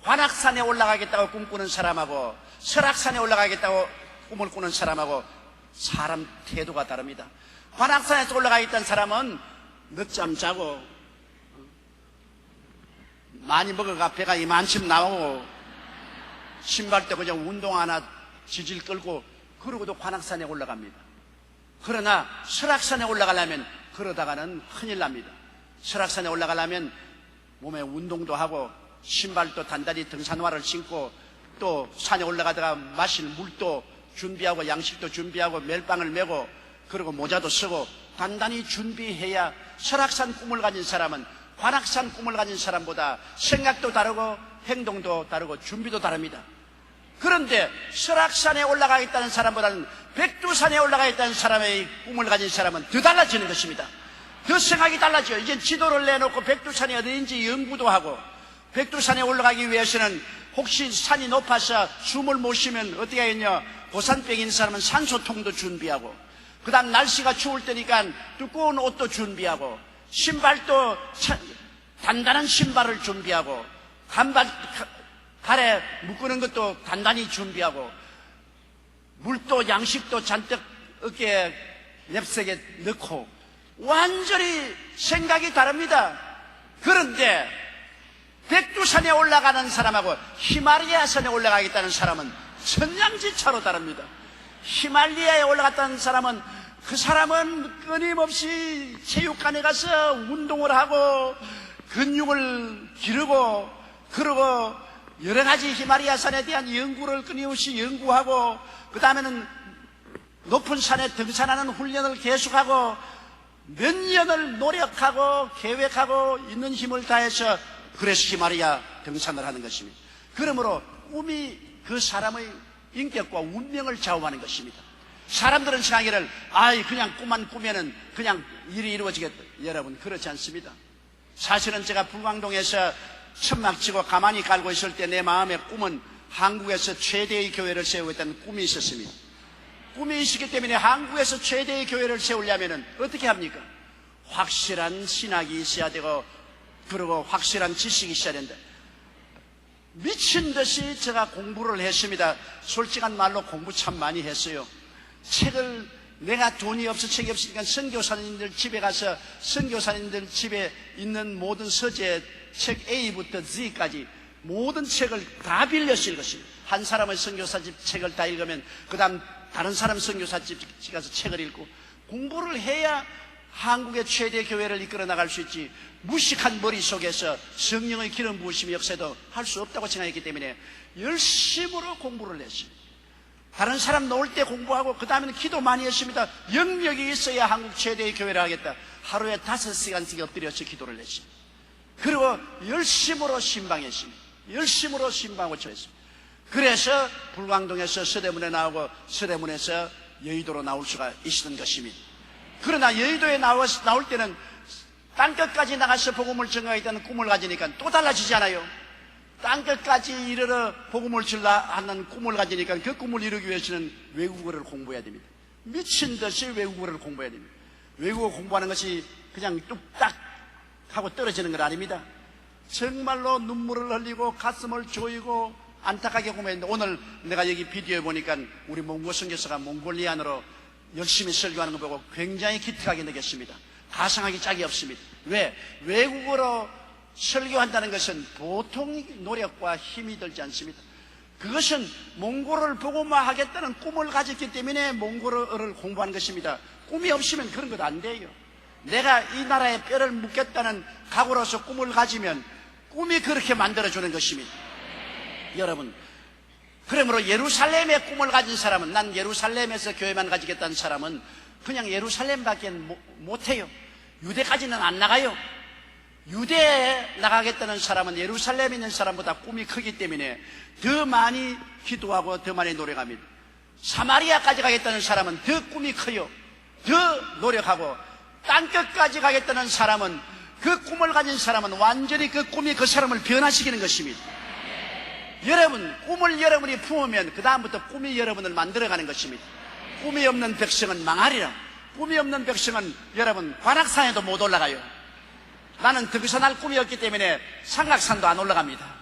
관악산에 올라가겠다고 꿈꾸는 사람하고 설악산에 올라가겠다고 꿈을 꾸는 사람하고 사람 태도가 다릅니다. 관악산에서 올라가겠다는 사람은 늦잠 자고 많이 먹어가 배가 이만큼 나오고 신발도 그냥 운동 하나 지질 끌고 그러고도 관악산에 올라갑니다. 그러나 설악산에 올라가려면 그러다가는 큰일 납니다. 설악산에 올라가려면 몸에 운동도 하고 신발도 단단히 등산화를 신고 또 산에 올라가다가 마실 물도 준비하고 양식도 준비하고 멜빵을 메고 그리고 모자도 쓰고 단단히 준비해야 설악산 꿈을 가진 사람은 관악산 꿈을 가진 사람보다 생각도 다르고 행동도 다르고 준비도 다릅니다. 그런데 설악산에 올라가겠다는 사람보다는 백두산에 올라가겠다는 사람의 꿈을 가진 사람은 더 달라지는 것입니다. 더 생각이 달라져요. 이제 지도를 내놓고 백두산이 어디인지 연구도 하고 백두산에 올라가기 위해서는 혹시 산이 높아서 숨을 못 쉬면 어떻게 하겠냐, 고산병 있는 사람은 산소통도 준비하고 그 다음 날씨가 추울 때니까 두꺼운 옷도 준비하고 신발도 단단한 신발을 준비하고 발에 묶는 것도 단단히 준비하고 물도 양식도 잔뜩 어깨에 냅색에 넣고 완전히 생각이 다릅니다. 그런데 백두산에 올라가는 사람하고 히말라야산에 올라가겠다는 사람은 천냥지차로 다릅니다. 히말라야에 올라갔다는 사람은 그 사람은 끊임없이 체육관에 가서 운동을 하고 근육을 기르고 그러고 여러 가지 히말라야산에 대한 연구를 끊임없이 연구하고 그 다음에는 높은 산에 등산하는 훈련을 계속하고 몇 년을 노력하고 계획하고 있는 힘을 다해서 그래서 히말라야 등산을 하는 것입니다. 그러므로 꿈이 그 사람의 인격과 운명을 좌우하는 것입니다. 사람들은 생각하기를 그냥 꿈만 꾸면은 그냥 일이 이루어지겠다. 여러분, 그렇지 않습니다. 사실은 제가 불광동에서 천막 치고 가만히 갈고 있을 때 내 마음의 꿈은 한국에서 최대의 교회를 세우겠다는 꿈이 있었습니다. 꿈이 있었기 때문에 한국에서 최대의 교회를 세우려면 어떻게 합니까? 확실한 신학이 있어야 되고 그리고 확실한 지식이 있어야 된다. 미친 듯이 제가 공부를 했습니다. 솔직한 말로 공부 참 많이 했어요. 책을 내가 돈이 없어 책이 없으니까 선교사님들 집에 가서 선교사님들 집에 있는 모든 서재 책 A부터 Z까지 모든 책을 다 빌려 읽었습니다. 한 사람의 선교사 집 책을 다 읽으면 그 다음 다른 사람 선교사 집 가서 책을 읽고 공부를 해야 한국의 최대 교회를 이끌어 나갈 수 있지, 무식한 머릿속에서 성령의 기름 부으심의 역사도 할 수 없다고 생각했기 때문에 열심으로 공부를 했습니다. 다른 사람 놓을 때 공부하고 그 다음에는 기도 많이 했습니다. 영역이 있어야 한국 최대의 교회를 하겠다. 하루에 5시간씩 엎드려서 기도를 했습니다. 그리고 열심으로 신방했습니다. 열심으로 신방을 처했습니다. 그래서 불광동에서 서대문에 나오고 서대문에서 여의도로 나올 수가 있었던 것입니다. 그러나 여의도에 나올 때는 땅끝까지 나가서 복음을 전하겠다는 꿈을 가지니까 또 달라지잖아요. 땅끝까지 이르러 복음을 전하 하는 꿈을 가지니까 그 꿈을 이루기 위해서는 외국어를 공부해야 됩니다. 미친 듯이 외국어를 공부해야 됩니다. 외국어 공부하는 것이 그냥 뚝딱 하고 떨어지는 건 아닙니다. 정말로 눈물을 흘리고 가슴을 조이고 안타깝게 공부했는데 오늘 내가 여기 비디오에 보니까 우리 몽고 선교사가 몽골리안으로 열심히 설교하는 거 보고 굉장히 기특하게 느꼈습니다. 가상하기 짝이 없습니다. 왜? 외국어로 설교한다는 것은 보통 노력과 힘이 들지 않습니다. 그것은 몽골어를 보고만 하겠다는 꿈을 가졌기 때문에 몽골어를 공부한 것입니다. 꿈이 없으면 그런 것 안 돼요. 내가 이 나라에 뼈를 묻겠다는 각오로서 꿈을 가지면 꿈이 그렇게 만들어주는 것입니다. 여러분, 그러므로 예루살렘의 꿈을 가진 사람은, 난 예루살렘에서 교회만 가지겠다는 사람은 그냥 예루살렘밖에 못해요. 유대까지는 안 나가요. 유대에 나가겠다는 사람은 예루살렘에 있는 사람보다 꿈이 크기 때문에 더 많이 기도하고 더 많이 노력합니다. 사마리아까지 가겠다는 사람은 더 꿈이 커요. 더 노력하고, 땅끝까지 가겠다는 사람은, 그 꿈을 가진 사람은 완전히 그 꿈이 그 사람을 변화시키는 것입니다. 여러분, 꿈을 여러분이 품으면 그 다음부터 꿈이 여러분을 만들어가는 것입니다. 꿈이 없는 백성은 망하리라. 꿈이 없는 백성은 여러분 관악산에도 못 올라가요. 나는 득서 날 꿈이 없기 때문에 삼각산도 안 올라갑니다.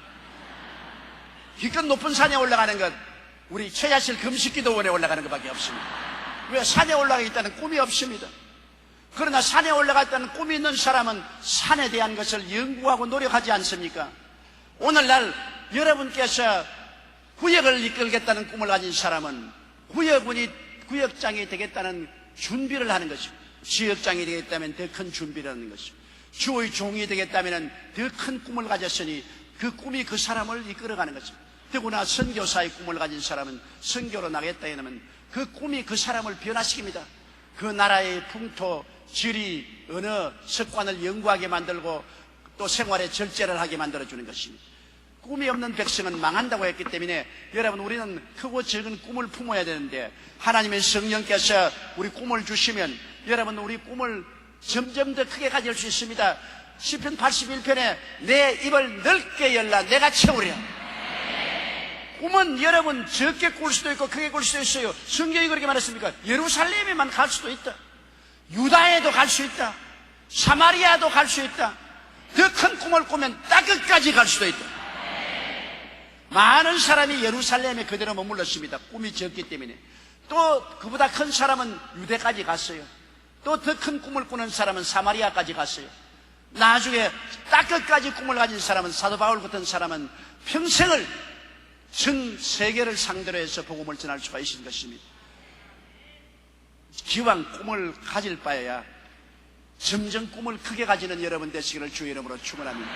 기껏 높은 산에 올라가는 것, 우리 최야실 금식기도원에 올라가는 것밖에 없습니다. 왜? 산에 올라가겠다는 꿈이 없습니다. 그러나 산에 올라갔다는 꿈이 있는 사람은 산에 대한 것을 연구하고 노력하지 않습니까? 오늘날 여러분께서 구역을 이끌겠다는 꿈을 가진 사람은 구역장이 되겠다는 준비를 하는 것입니다. 지역장이 되겠다면 더 큰 준비를 하는 것입니다. 주의 종이 되겠다면 더 큰 꿈을 가졌으니 그 꿈이 그 사람을 이끌어가는 것입니다. 더구나 선교사의 꿈을 가진 사람은 선교로 나겠다 하면 그 꿈이 그 사람을 변화시킵니다. 그 나라의 풍토, 지리, 언어, 습관을 연구하게 만들고 또 생활에 절제를 하게 만들어주는 것입니다. 꿈이 없는 백성은 망한다고 했기 때문에 여러분, 우리는 크고 작은 꿈을 품어야 되는데 하나님의 성령께서 우리 꿈을 주시면 여러분, 우리 꿈을 점점 더 크게 가질 수 있습니다. 시편 81편에 내 입을 넓게 열라 내가 채우랴. 꿈은 여러분 적게 꿀 수도 있고 크게 꿀 수도 있어요. 성경이 그렇게 말했습니까? 예루살렘에만 갈 수도 있다. 유다에도 갈 수 있다. 사마리아도 갈 수 있다. 더 큰 꿈을 꾸면 땅끝까지 갈 수도 있다. 많은 사람이 예루살렘에 그대로 머물렀습니다. 꿈이 적기 때문에. 또 그보다 큰 사람은 유대까지 갔어요. 또 더 큰 꿈을 꾸는 사람은 사마리아까지 갔어요. 나중에 땅끝까지 꿈을 가진 사람은, 사도 바울 같은 사람은 평생을 전 세계를 상대로 해서 복음을 전할 수가 있는 것입니다. 기왕 꿈을 가질 바에야 점점 꿈을 크게 가지는 여러분 되시기를 주의 이름으로 축원합니다.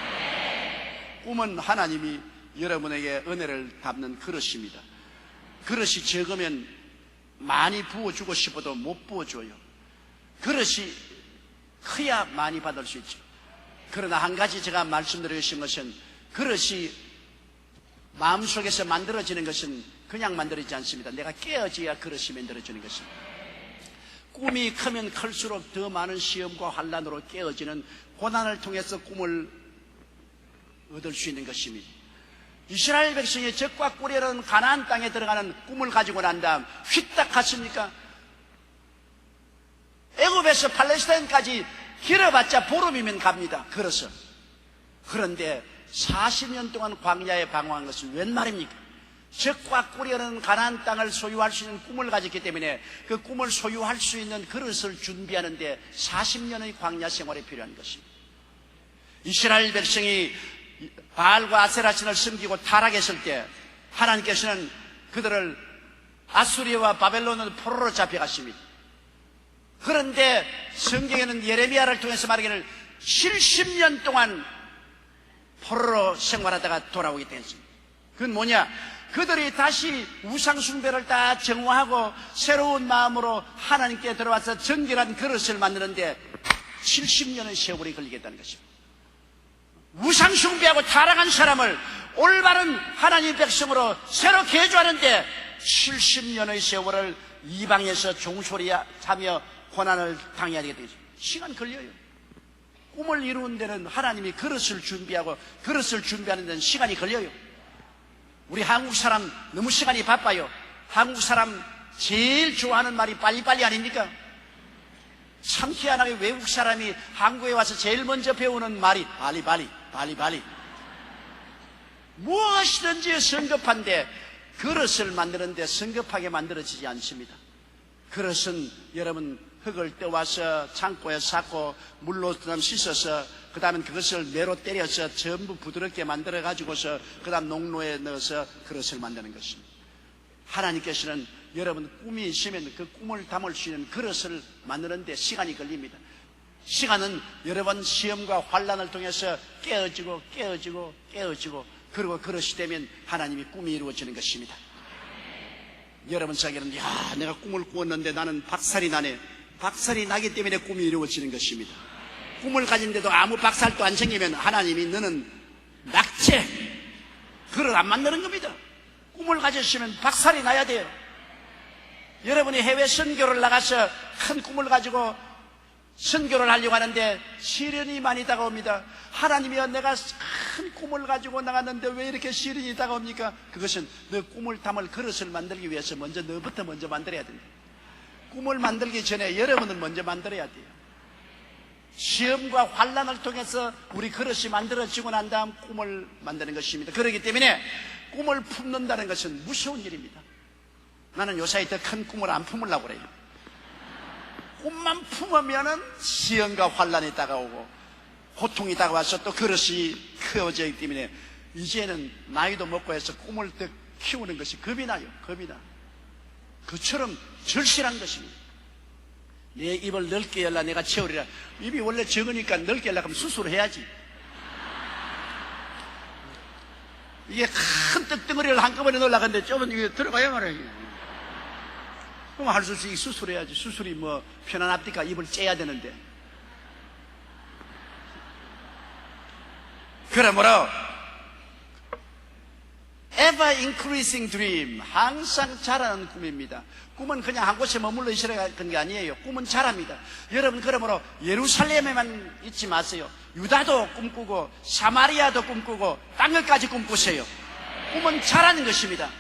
꿈은 하나님이 여러분에게 은혜를 담는 그릇입니다. 그릇이 적으면 많이 부어주고 싶어도 못 부어줘요. 그릇이 커야 많이 받을 수 있죠. 그러나 한 가지 제가 말씀드리고 싶은 것은, 그릇이 마음속에서 만들어지는 것은 그냥 만들어지지 않습니다. 내가 깨어져야 그릇이 만들어지는 것입니다. 꿈이 크면 클수록 더 많은 시험과 환난으로 깨어지는 고난을 통해서 꿈을 얻을 수 있는 것입니다. 이스라엘 백성이 적과 꿀이라는 가나안 땅에 들어가는 꿈을 가지고 난 다음 휘딱 갔습니까? 애굽에서 팔레스타인까지 길어봤자 보름이면 갑니다. 걸어서. 그런데 40년 동안 광야에 방황한 것은 웬 말입니까? 적과 꿀이라는 가나안 땅을 소유할 수 있는 꿈을 가졌기 때문에 그 꿈을 소유할 수 있는 그릇을 준비하는데 40년의 광야 생활이 필요한 것입니다. 이스라엘 백성이 바알과 아세라 신을 섬기고 타락했을 때 하나님께서는 그들을 아수리아와 바벨론으로 포로로 잡혀갔습니다. 그런데 성경에는 예레미야를 통해서 말하기를 70년 동안 포로로 생활하다가 돌아오게 됐습니다. 그건 뭐냐? 그들이 다시 우상숭배를 다 정화하고 새로운 마음으로 하나님께 들어와서 정결한 그릇을 만드는데 70년의 세월이 걸리겠다는 것입니다. 우상숭배하고 타락한 사람을 올바른 하나님 백성으로 새로 개조하는데 70년의 세월을 이방에서 종소리하며 고난을 당해야 되겠다. 시간 걸려요. 꿈을 이루는 데는 하나님이 그릇을 준비하고 그릇을 준비하는 데는 시간이 걸려요. 우리 한국 사람 너무 시간이 바빠요. 한국 사람 제일 좋아하는 말이 빨리빨리 아닙니까? 참 희한하게 외국 사람이 한국에 와서 제일 먼저 배우는 말이 빨리빨리. 무엇이든지 성급한데 그릇을 만드는데 성급하게 만들어지지 않습니다. 그릇은 여러분 흙을 떼와서 창고에 쌓고 물로 좀 씻어서 그 다음에 그것을 매로 때려서 전부 부드럽게 만들어 가지고서 그 다음 농로에 넣어서 그릇을 만드는 것입니다. 하나님께서는 여러분 꿈이 있으면 그 꿈을 담을 수 있는 그릇을 만드는데 시간이 걸립니다. 시간은 여러 번 시험과 환난을 통해서 깨어지고 그리고 그릇이 되면 하나님이 꿈이 이루어지는 것입니다. 여러분 자기는 야 내가 꿈을 꾸었는데 나는 박살이 나네. 박살이 나기 때문에 꿈이 이루어지는 것입니다. 꿈을 가진데도 아무 박살도 안 생기면 하나님이 너는 낙제 그릇 안 만드는 겁니다. 꿈을 가졌으면 박살이 나야 돼요. 여러분이 해외 선교를 나가서 큰 꿈을 가지고 선교를 하려고 하는데 시련이 많이 다가옵니다. 하나님이여 내가 큰 꿈을 가지고 나갔는데 왜 이렇게 시련이 다가옵니까? 그것은 너 꿈을 담을 그릇을 만들기 위해서 너부터 먼저 만들어야 된다. 꿈을 만들기 전에 여러분을 먼저 만들어야 돼요. 시험과 환난을 통해서 우리 그릇이 만들어지고 난 다음 꿈을 만드는 것입니다. 그렇기 때문에 꿈을 품는다는 것은 무서운 일입니다. 나는 요사이 더 큰 꿈을 안 품으려고 그래요. 꿈만 품으면은 시험과 환난이 다가오고 고통이 다가와서 또 그릇이 크어지기 때문에 이제는 나이도 먹고 해서 꿈을 더 키우는 것이 겁이 나요. 그처럼 절실한 것입니다. 내 입을 넓게 열라 내가 채우리라. 입이 원래 적으니까 넓게 열라 하면 수술을 해야지. 이게 큰 떡덩어리를 한꺼번에 넣으려고 하는데 좁은 이게 들어가야 말이에요. 그럼 할 수 없이 수술해야지. 수술이 뭐 편안합니까? 입을 째야 되는데. 그러므로 ever increasing dream, 항상 자라는 꿈입니다. 꿈은 그냥 한 곳에 머물러 있으라는 게 아니에요. 꿈은 자랍니다. 여러분 그러므로 예루살렘에만 있지 마세요. 유다도 꿈꾸고 사마리아도 꿈꾸고 땅끝까지 꿈꾸세요. 꿈은 자라는 것입니다.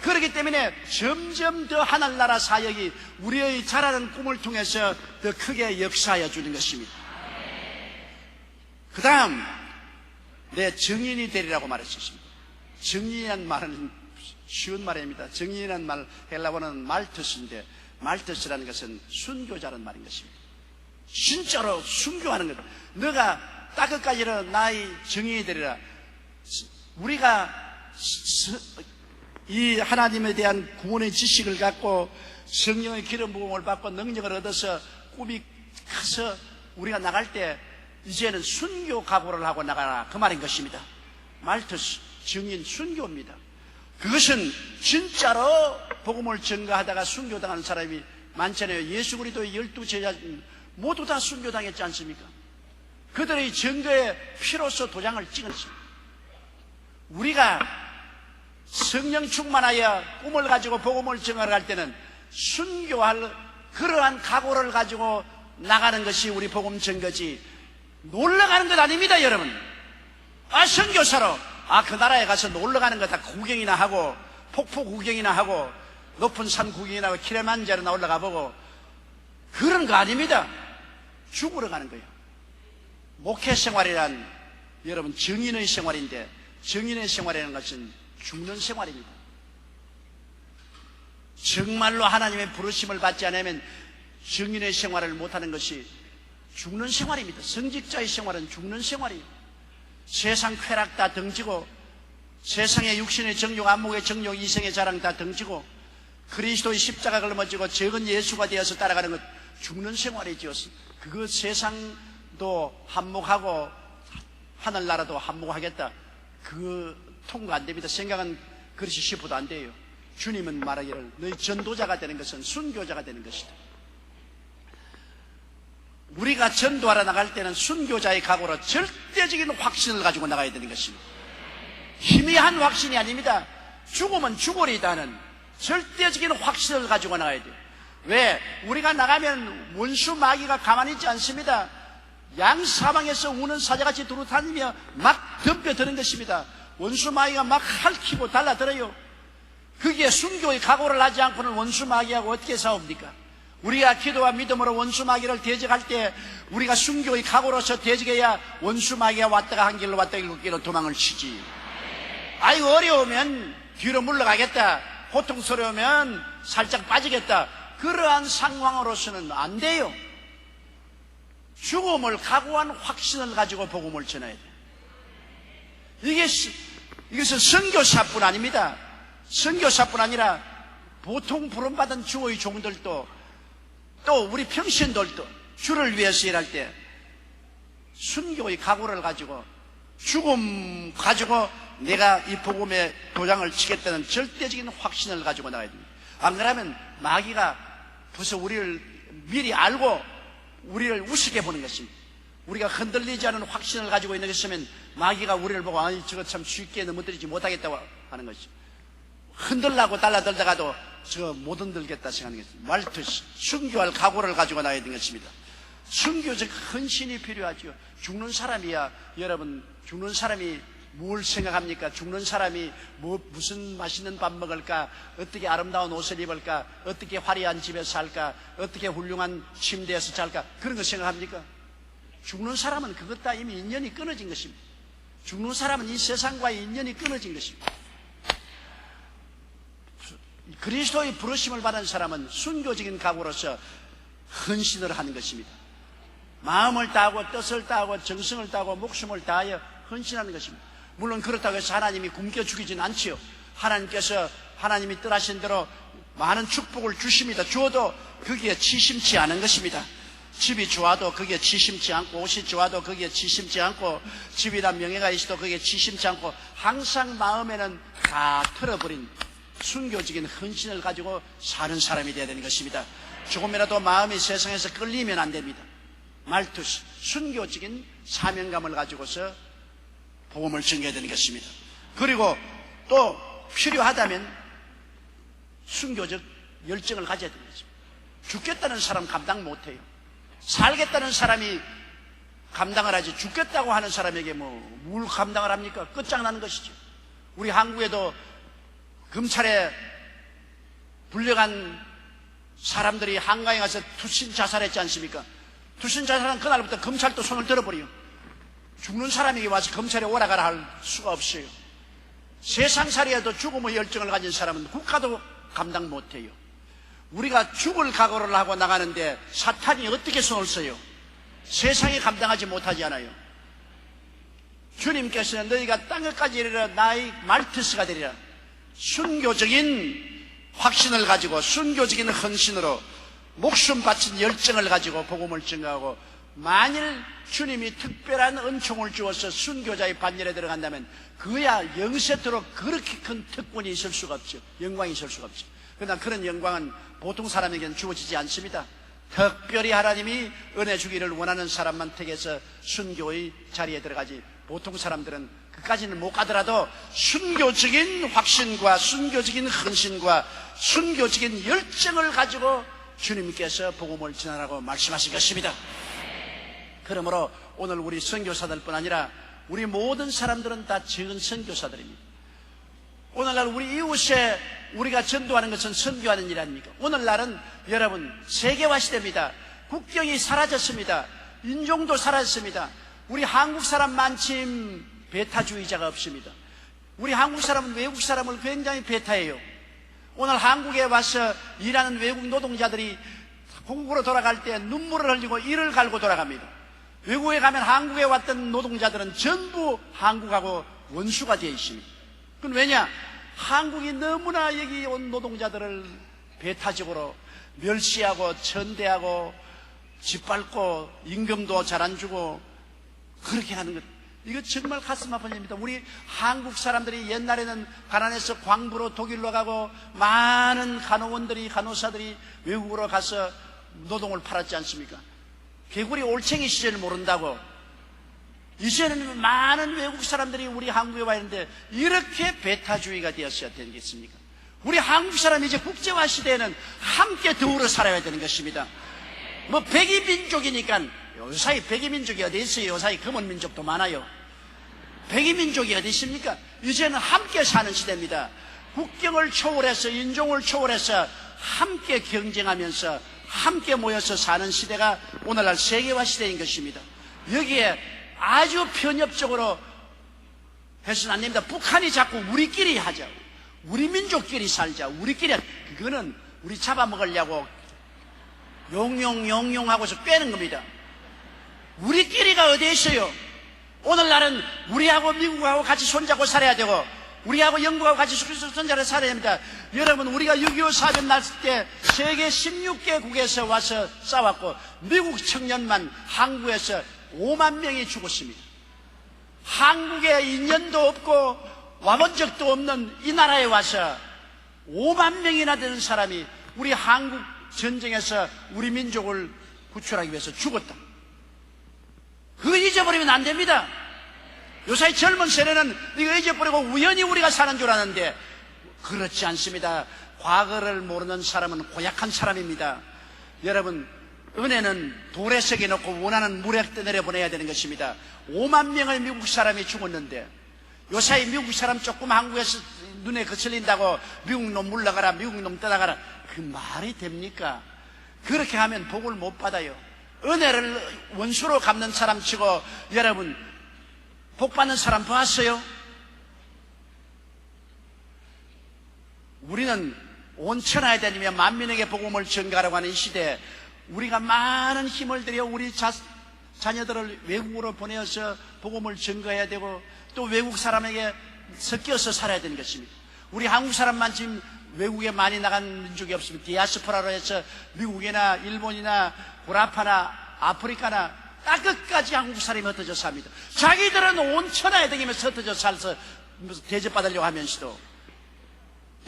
그렇기 때문에 점점 더 하늘나라 사역이 우리의 자라는 꿈을 통해서 더 크게 역사하여 주는 것입니다. 그 다음 내 증인이 되리라고 말했습니다. 증인이란 말은 쉬운 말입니다. 증인이란 말 헬라어는 말투스인데 말투스라는 것은 순교자라는 말인 것입니다. 진짜로 순교하는 것. 너가 땅끝까지는 나의 증인이 되리라. 우리가 이 하나님에 대한 구원의 지식을 갖고 성령의 기름 부음을 받고 능력을 얻어서 꿈이 커서 우리가 나갈 때 이제는 순교 각오를 하고 나가라 그 말인 것입니다. 말투스 증인 순교입니다. 그것은 진짜로 복음을 전가하다가 순교당하는 사람이 많잖아요. 예수 그리스도의 12제자 모두 다 순교당했지 않습니까? 그들의 증거의 피로써 도장을 찍었습니다. 우리가 성령 충만하여 꿈을 가지고 복음을 전할 때는 순교할 그러한 각오를 가지고 나가는 것이 우리 복음 전거지 놀러가는 것 아닙니다. 여러분 선교사로 그 나라에 가서 놀러가는 거 다 구경이나 하고 폭포 구경이나 하고 높은 산 구경이나 하고 킬리만자로나 올라가 보고 그런 거 아닙니다. 죽으러 가는 거예요. 목회 생활이란 여러분 증인의 생활인데 증인의 생활이라는 것은 죽는 생활입니다. 정말로 하나님의 부르심을 받지 않으면 증인의 생활을 못하는 것이 죽는 생활입니다. 성직자의 생활은 죽는 생활이에요. 세상 쾌락 다 덩지고 세상의 육신의 정욕, 안목의 정욕, 이생의 자랑 다 덩지고 그리스도의 십자가를 걸머지고 적은 예수가 되어서 따라가는 것 죽는 생활이지요. 그거 세상도 한몫하고 하늘나라도 한몫하겠다. 그거 통과 안 됩니다. 생각은 그릇이 10%도 안 돼요. 주님은 말하기를 너희 전도자가 되는 것은 순교자가 되는 것이다. 우리가 전도하러 나갈 때는 순교자의 각오로 절대적인 확신을 가지고 나가야 되는 것입니다. 희미한 확신이 아닙니다. 죽으면 죽으리다는 절대적인 확신을 가지고 나가야 돼요. 왜? 우리가 나가면 원수 마귀가 가만히 있지 않습니다. 양 사방에서 우는 사자같이 두루다니며 막 덤벼드는 것입니다. 원수 마귀가 막 핥히고 달라들어요. 그게 순교의 각오를 하지 않고는 원수 마귀하고 어떻게 싸웁니까? 우리가 기도와 믿음으로 원수 마귀를 대적할 때 우리가 순교의 각오로서 대적해야 원수 마귀가 왔다가 한 길로 왔다가 일곱 길로 도망을 치지. 어려우면 뒤로 물러가겠다. 고통스러우면 살짝 빠지겠다. 그러한 상황으로서는 안 돼요. 죽음을 각오한 확신을 가지고 복음을 전해야 돼요. 이것은 선교사뿐 아닙니다. 선교사뿐 아니라 보통 부름받은 주의 종들도 또 우리 평신들도 주를 위해서 일할 때 순교의 각오를 가지고 죽음 가지고 내가 이 복음에 도장을 치겠다는 절대적인 확신을 가지고 나가야 됩니다. 안 그러면 마귀가 벌써 우리를 미리 알고 우리를 우습게 보는 것입니다. 우리가 흔들리지 않은 확신을 가지고 있는 것이면 마귀가 우리를 보고 아니 저거 참 쉽게 넘어뜨리지 못하겠다고 하는 것이죠. 흔들라고 달라들다가도 저거 못 흔들겠다 생각하는 것입니다. 말투 순교할 각오를 가지고 나가야 되는 것입니다. 순교적 헌신이 필요하죠. 죽는 사람이야. 여러분, 죽는 사람이 뭘 생각합니까? 죽는 사람이 무슨 맛있는 밥 먹을까? 어떻게 아름다운 옷을 입을까? 어떻게 화려한 집에서 살까? 어떻게 훌륭한 침대에서 잘까? 그런 거 생각합니까? 죽는 사람은 그것 다 이미 인연이 끊어진 것입니다. 죽는 사람은 이 세상과의 인연이 끊어진 것입니다. 그리스도의 부르심을 받은 사람은 순교적인 각오로서 헌신을 하는 것입니다. 마음을 다하고 뜻을 다하고 정성을 다하고 목숨을 다하여 헌신하는 것입니다. 물론 그렇다고 해서 하나님이 굶겨 죽이진 않지요. 하나님께서 하나님이 뜻하신 대로 많은 축복을 주십니다. 주어도 거기에 치심치 않은 것입니다. 집이 좋아도 거기에 치심치 않고, 옷이 좋아도 거기에 치심치 않고, 집이나 명예가 있어도 거기에 치심치 않고, 항상 마음에는 다 털어버린 순교적인 헌신을 가지고 사는 사람이 되어야 되는 것입니다. 조금이라도 마음이 세상에서 끌리면 안 됩니다. 말투 순교적인 사명감을 가지고서 복음을 전해야 되는 것입니다. 그리고 또 필요하다면 순교적 열정을 가져야 되는 것입니다. 죽겠다는 사람 감당 못해요. 살겠다는 사람이 감당을 하지 죽겠다고 하는 사람에게 뭘 감당을 합니까? 끝장나는 것이죠. 우리 한국에도 검찰에 불려간 사람들이 한강에 가서 투신 자살했지 않습니까? 투신 자살한 그날부터 검찰도 손을 들어버려요. 죽는 사람에게 와서 검찰에 오라가라 할 수가 없어요. 세상살이에도 죽음의 열정을 가진 사람은 국가도 감당 못해요. 우리가 죽을 각오를 하고 나가는데 사탄이 어떻게 손을 써요? 세상이 감당하지 못하지 않아요. 주님께서는 너희가 땅끝까지 이르러 나의 말티스가 되리라. 순교적인 확신을 가지고 순교적인 헌신으로 목숨 바친 열정을 가지고 복음을 증거하고, 만일 주님이 특별한 은총을 주어서 순교자의 반열에 들어간다면 그야 영세토록 그렇게 큰 특권이 있을 수가 없죠. 영광이 있을 수가 없죠. 그러나 그런 영광은 보통 사람에게는 주어지지 않습니다. 특별히 하나님이 은혜 주기를 원하는 사람만 택해서 순교의 자리에 들어가지, 보통 사람들은 그까지는 못 가더라도 순교적인 확신과 순교적인 헌신과 순교적인 열정을 가지고 주님께서 복음을 전하라고 말씀하신 것입니다. 그러므로 오늘 우리 선교사들뿐 아니라 우리 모든 사람들은 다 적은 선교사들입니다. 오늘날 우리 이웃에 우리가 전도하는 것은 선교하는 일 아닙니까? 오늘날은 여러분 세계화 시대입니다. 국경이 사라졌습니다. 인종도 사라졌습니다. 우리 한국 사람 만침 배타주의자가 없습니다. 우리 한국 사람은 외국 사람을 굉장히 배타해요. 오늘 한국에 와서 일하는 외국 노동자들이 한국으로 돌아갈 때 눈물을 흘리고 이를 갈고 돌아갑니다. 외국에 가면 한국에 왔던 노동자들은 전부 한국하고 원수가 되어 있습니다. 그건 왜냐? 한국이 너무나 여기 온 노동자들을 배타적으로 멸시하고 천대하고 짓밟고 임금도 잘 안 주고 그렇게 하는 것, 이거 정말 가슴 아픈 일입니다. 우리 한국 사람들이 옛날에는 가난해서 광부로 독일로 가고 많은 간호원들이 간호사들이 외국으로 가서 노동을 팔았지 않습니까? 개구리 올챙이 시절을 모른다고 이제는 많은 외국 사람들이 우리 한국에 와 있는데 이렇게 배타주의가 되었어야 되겠습니까? 우리 한국 사람이 이제 국제화 시대에는 함께 더불어 살아야 되는 것입니다. 백이민족이니까, 요사이 백이민족이 어디 있어요? 요사이 금은민족도 많아요. 백이민족이 어디 있습니까? 이제는 함께 사는 시대입니다. 국경을 초월해서 인종을 초월해서 함께 경쟁하면서 함께 모여서 사는 시대가 오늘날 세계화 시대인 것입니다. 여기에 아주 편협적으로 해서는 안 됩니다. 북한이 자꾸 우리끼리 하자고, 우리 민족끼리 살자, 우리끼리, 그거는 우리 잡아먹으려고 용용용용하고서 빼는 겁니다. 우리끼리가 어디에 있어요? 오늘날은 우리하고 미국하고 같이 손잡고 살아야 되고 우리하고 영국하고 같이 손잡고 살아야 됩니다. 여러분, 우리가 6.25 사변 났을 때 세계 16개국에서 와서 싸웠고 미국 청년만 한국에서 5만 명이 죽었습니다. 한국에 인연도 없고 와본 적도 없는 이 나라에 와서 5만 명이나 되는 사람이 우리 한국 전쟁에서 우리 민족을 구출하기 위해서 죽었다. 그거 잊어버리면 안 됩니다. 요새 젊은 세대는 이거 잊어버리고 우연히 우리가 사는 줄 아는데 그렇지 않습니다. 과거를 모르는 사람은 고약한 사람입니다. 여러분, 은혜는 돌에 새겨놓고 원하는 물에 내려보내야 되는 것입니다. 5만 명의 미국 사람이 죽었는데 요새 미국 사람 조금 한국에서 눈에 거슬린다고 미국 놈 물러가라, 미국 놈 떠나가라, 그 말이 됩니까? 그렇게 하면 복을 못 받아요. 은혜를 원수로 갚는 사람 치고 여러분 복 받는 사람 보았어요? 우리는 온 천하에 다니며 만민에게 복음을 전가하라고 하는 이 시대에 우리가 많은 힘을 들여 우리 자녀들을 외국으로 보내어서 복음을 전가해야 되고 또 외국 사람에게 섞여서 살아야 되는 것입니다. 우리 한국 사람만 지금 외국에 많이 나간 민족이 없습니다. 디아스포라로 해서 미국이나 일본이나 구라파나 아프리카나 딱 끝까지 한국 사람이 흩어져 삽니다. 자기들은 온 천하에 다니면서 흩어져 살서 대접받으려고 하면서도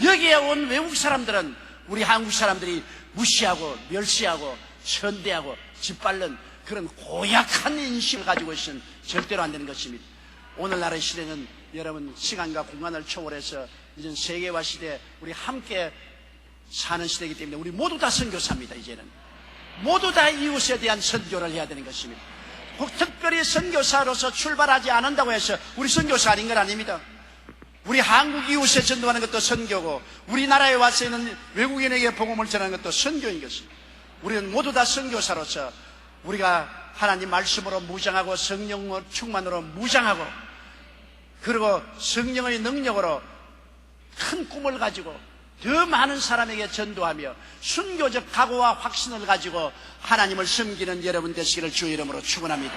여기에 온 외국 사람들은 우리 한국 사람들이 무시하고 멸시하고 천대하고 짓밟는 그런 고약한 인식을 가지고 있으면 절대로 안 되는 것입니다. 오늘날의 시대는 여러분 시간과 공간을 초월해서 이제는 세계화 시대 우리 함께 사는 시대이기 때문에 우리 모두 다 선교사입니다. 이제는 모두 다 이웃에 대한 선교를 해야 되는 것입니다. 특별히 선교사로서 출발하지 않는다고 해서 우리 선교사 아닌 건 아닙니다. 우리 한국 이웃에 전도하는 것도 선교고 우리나라에 와서 있는 외국인에게 복음을 전하는 것도 선교인 것입니다. 우리는 모두 다 선교사로서 우리가 하나님 말씀으로 무장하고 성령 충만으로 무장하고 그리고 성령의 능력으로 큰 꿈을 가지고 더 많은 사람에게 전도하며 순교적 각오와 확신을 가지고 하나님을 섬기는 여러분 되시기를 주의 이름으로 축원합니다.